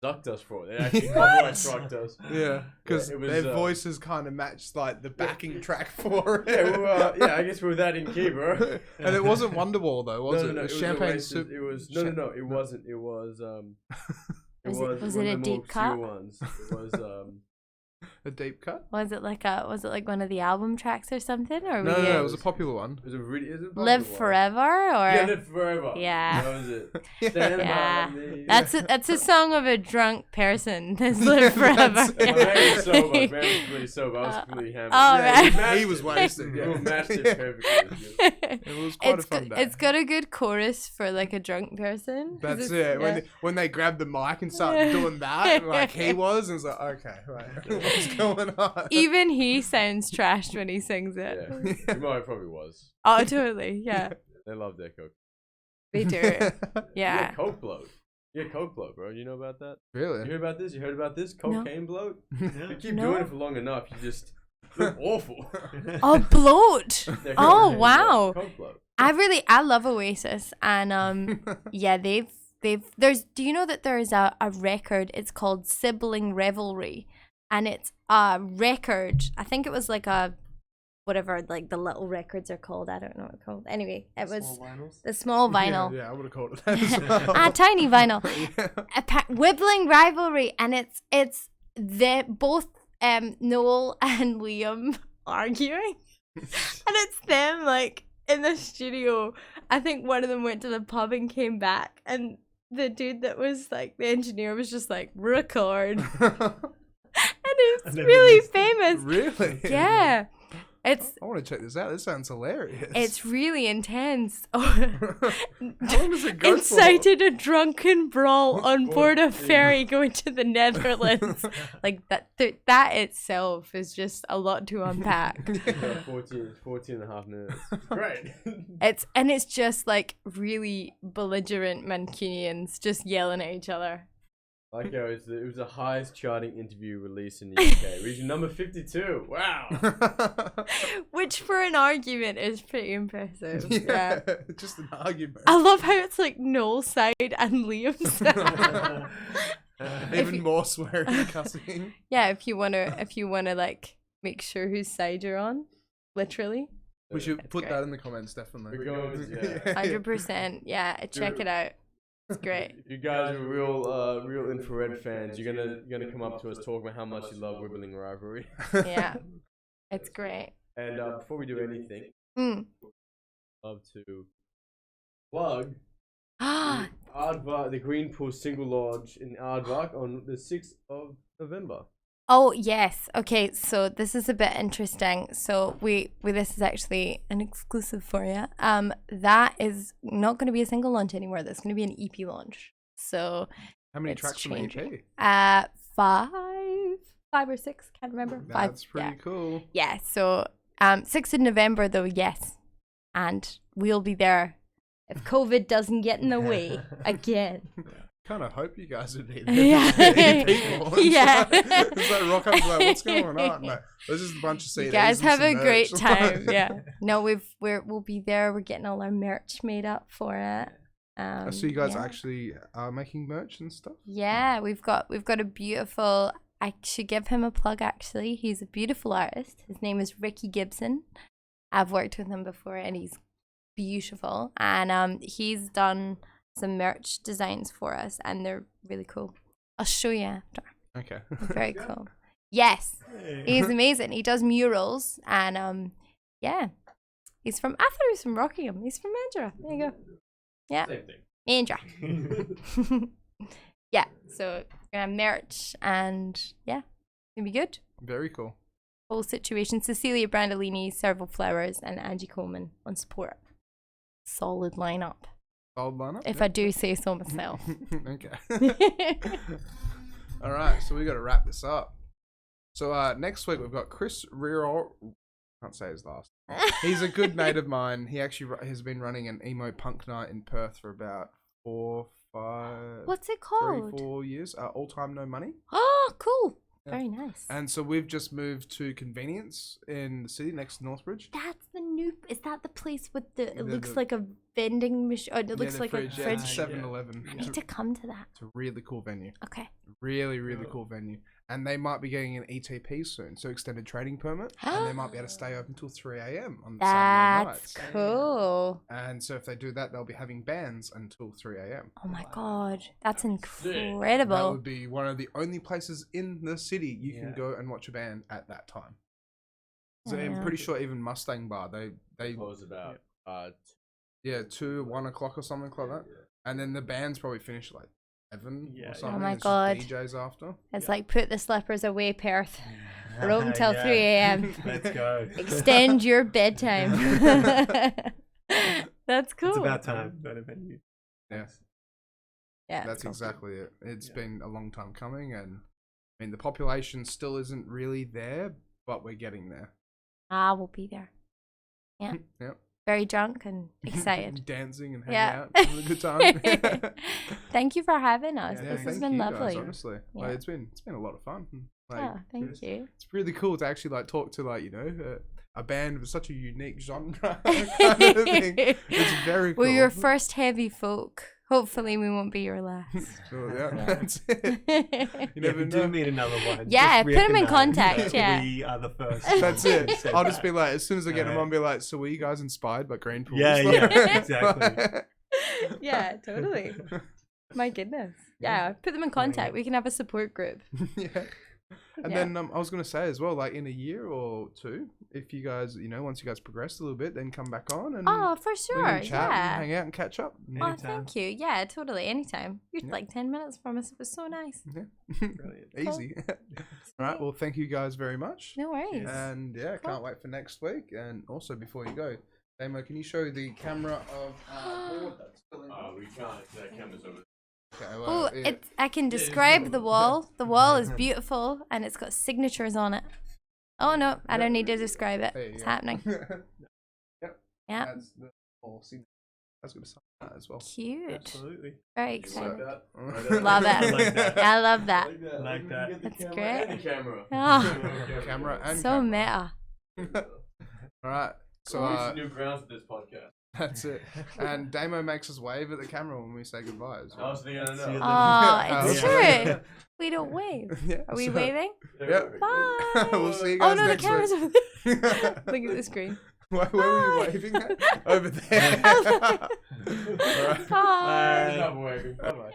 sucked us for it. They actually copyright struck us. Yeah, because Yeah, it was, their voices kind of matched like the backing track for it. Yeah, well, yeah, I guess we're that in key, bro. And it wasn't Wonderwall though, was it? No, It was was champagne Oasis. soup. It was no, it wasn't. It was Was one it a of the more deep obscure cut? ones. It was A deep cut? Was it like one of the album tracks or something? Or No, were no, you no, it was a popular one. it was a really is it a Live popular one? Forever? Or Yeah, Live Forever. Yeah. That was it. Yeah. Stand Yeah. by me. that's a song of a drunk person. That's Live Forever. That's My man was sober. My man was completely sober. I was completely hammered. Oh, Yeah, right. he matched was it. wasted. We Yeah. matched it Yeah. perfectly. It was quite a fun day. It's got a good chorus for like a drunk person. 'cause That's it's- it. When they grabbed the mic and started doing that, like he was, and it's like, okay, right. What's going on? Even he sounds trashed when he sings it. Yeah, Mo probably was. Oh, totally. Yeah, They love their coke. they do. Yeah. Coke bloat. Yeah, coke bloat, bro. You know about that? Really? You heard about this? You heard about this? Cocaine bloat? You keep No. doing it for long enough, you just look awful. Oh, bloat. They're Oh, cocaine wow. bloat, coke bloat. I love Oasis, and yeah, there's. Do you know that there is a record? It's called Sibling Revelry, and it's a record. I think it was like a whatever, like the little records are called. I don't know what it's called. Anyway, it was Small vinyls? the small vinyl. Yeah, I would have called it that as well. A tiny vinyl. Yeah. Wibbling rivalry, and it's the both Noel and Liam arguing, and it's them like in the studio. I think one of them went to the pub and came back, and the dude that was like the engineer was just like record, and it's never really missed it. famous. Really? Yeah, it's I want to check this out. This sounds hilarious. it's really intense. Oh. How long does it go Incited a drunken brawl on board a ferry going to the Netherlands. Like that itself is just a lot to unpack. Yeah, 14 and a half minutes. Great. It's just like really belligerent Mancunians just yelling at each other. Like it was the highest charting interview released in the UK, reaching number 52. Wow. for? Which for an argument is pretty impressive. Yeah. Just an argument. I love how it's like Noel's side and Liam's side. Even you- more swearing and cussing. Yeah, if you wanna like make sure whose side you're on, literally. We should That's put great. that in the comments, definitely. We're going to- yeah. 100%. Yeah, check it out. It's great. If you guys are real Infra-Red fans, you're gonna come up to us talking about how much you love Wibbling Rivalry. Yeah, it's great. And before we do anything, Mm. love to plug Ah, Aardvark, the Greenpool Single Lodge in Aardvark on the 6th of November. oh yes. Okay, so this is a bit interesting. So we this is actually an exclusive for you. That is not going to be a single launch anymore. That's going to be an EP launch. So How many it's tracks from the changing. EP? Five or six, can't remember. Five. That's pretty cool. Yeah. So 6th of November though, yes, and we'll be there if COVID doesn't get in the way again. Kind of hope you guys would be there. Yeah. Yeah. It's like rock up and like, what's going on? No, there's just a bunch of CDs. You guys and have some a great merch. time. Yeah. No, we'll be there. We're getting all our merch made up for it. So you guys yeah. actually are making merch and stuff? Yeah, we've got a beautiful. I should give him a plug. Actually, he's a beautiful artist. His name is Ricky Gibson. I've worked with him before, and he's beautiful. And he's done some merch designs for us, and they're really cool. I'll show you after. Okay. Very cool. Yes, he's amazing. He does murals, and yeah, he's from. I thought he was from Rockingham. He's from Mandurah. There you go. Yeah, Same thing. Mandurah. Yeah, so gonna have merch, and yeah, it'll be good. Very cool. Whole situation. Cecilia Brandolini, Serval Flowers, and Angie Coleman on support. Solid lineup, Old lineup? if I do say so myself. Okay. All right, so we got to wrap this up. So next week we've got Chris Real. Can't say his last. He's a good mate of mine. He actually has been running an emo punk night in Perth for about 4, 5, What's it 3, called? 4 years. All Time No Money. Oh, cool. Yeah. Very nice. And so we've just moved to Convenience in the city next to Northbridge. That's the new. Is that the place with the? It The- looks the- like a vending machine. Oh, it Yeah, looks the like fridge, a yeah, fridge. it's 7-Eleven. I need to come to that. It's a really cool venue. Okay. Really, really cool venue. And they might be getting an ETP soon, so extended trading permit. And they might be able to stay open until 3 a.m. on Saturday That's nights. cool. And so if they do that, they'll be having bands until 3 a.m. Oh my god, that's That incredible. would be one of the only places in the city you can Yeah. go and watch a band at that time. So I'm Yeah. pretty sure even Mustang Bar, they Close about 2, 1 o'clock or something like that. And then the bands probably finish at like 11 Yeah. or Oh something. my It's just God. DJs after. It's like put the slippers away, Perth. We're open till 3 a.m. Let's go. Extend your bedtime. That's cool. It's about time. Not a venue. Yeah. Yeah, That's cool. exactly it. It's been a long time coming, and I mean, the population still isn't really there, but we're getting there. We'll be there. Yeah. Yep. Very drunk and excited. Dancing and hanging Yeah. out, having a good time. Thank you for having us. Yeah, This has thank been you lovely. Guys, honestly, Yeah. like, it's been a lot of fun. Like, Oh, thank you. it's really cool to actually like talk to like a band with such a unique genre kind of thing. It's very cool. We're your first heavy folk. Hopefully, we won't be your last. So, yeah, that's it. You Yeah, never we know. do meet another one. Yeah, just put 'em in recognize contact, yeah. We are the first. That's it. Said I'll just that. be like, as soon as I get them Alright. on, be like, so were you guys inspired by Green Pools? Yeah, yeah, exactly. Yeah, totally. My goodness. Yeah, put them in contact. We can have a support group. Yeah. And Yeah. then I was gonna say as well, like in a year or two, if you guys, once you guys progress a little bit, then come back on and Oh, for we sure. can chat and Yeah. hang out and catch up. Oh, Anytime. thank you. Yeah, totally. Anytime. You're Yeah. like 10 minutes from us. It was so nice. Brilliant. Easy. All right. Well, thank you guys very much. No worries. And yeah, Cool. can't wait for next week. And also, before you go, Damo, can you show the camera of board that's still in? We can't. That camera's over. Okay, Oh, well, yeah. I can describe the wall. The wall is beautiful and it's got signatures on it. Oh no, I don't need to describe it. There you It's go. happening. Yep. Yeah, That's the whole scene. That's gonna sign that as well. cute. Absolutely. Very You like excited. that? Love it. I like that. I love that. Like that. Get the That's camera great. And the camera. Oh, Camera and so camera. meta. All right. So Reach new grounds with this podcast. that's it. And Damo makes us wave at the camera when we say goodbye as I well. was thinking, I See you know. later. Oh, it's Yeah. true. We don't wave. Yeah, Are we so- waving? Yep. Bye. We'll see you Oh guys no, the next camera's week. over there. Look at the screen. Where were you Bye. waving at? Over there. All right. Bye. Stop waving. Bye-bye.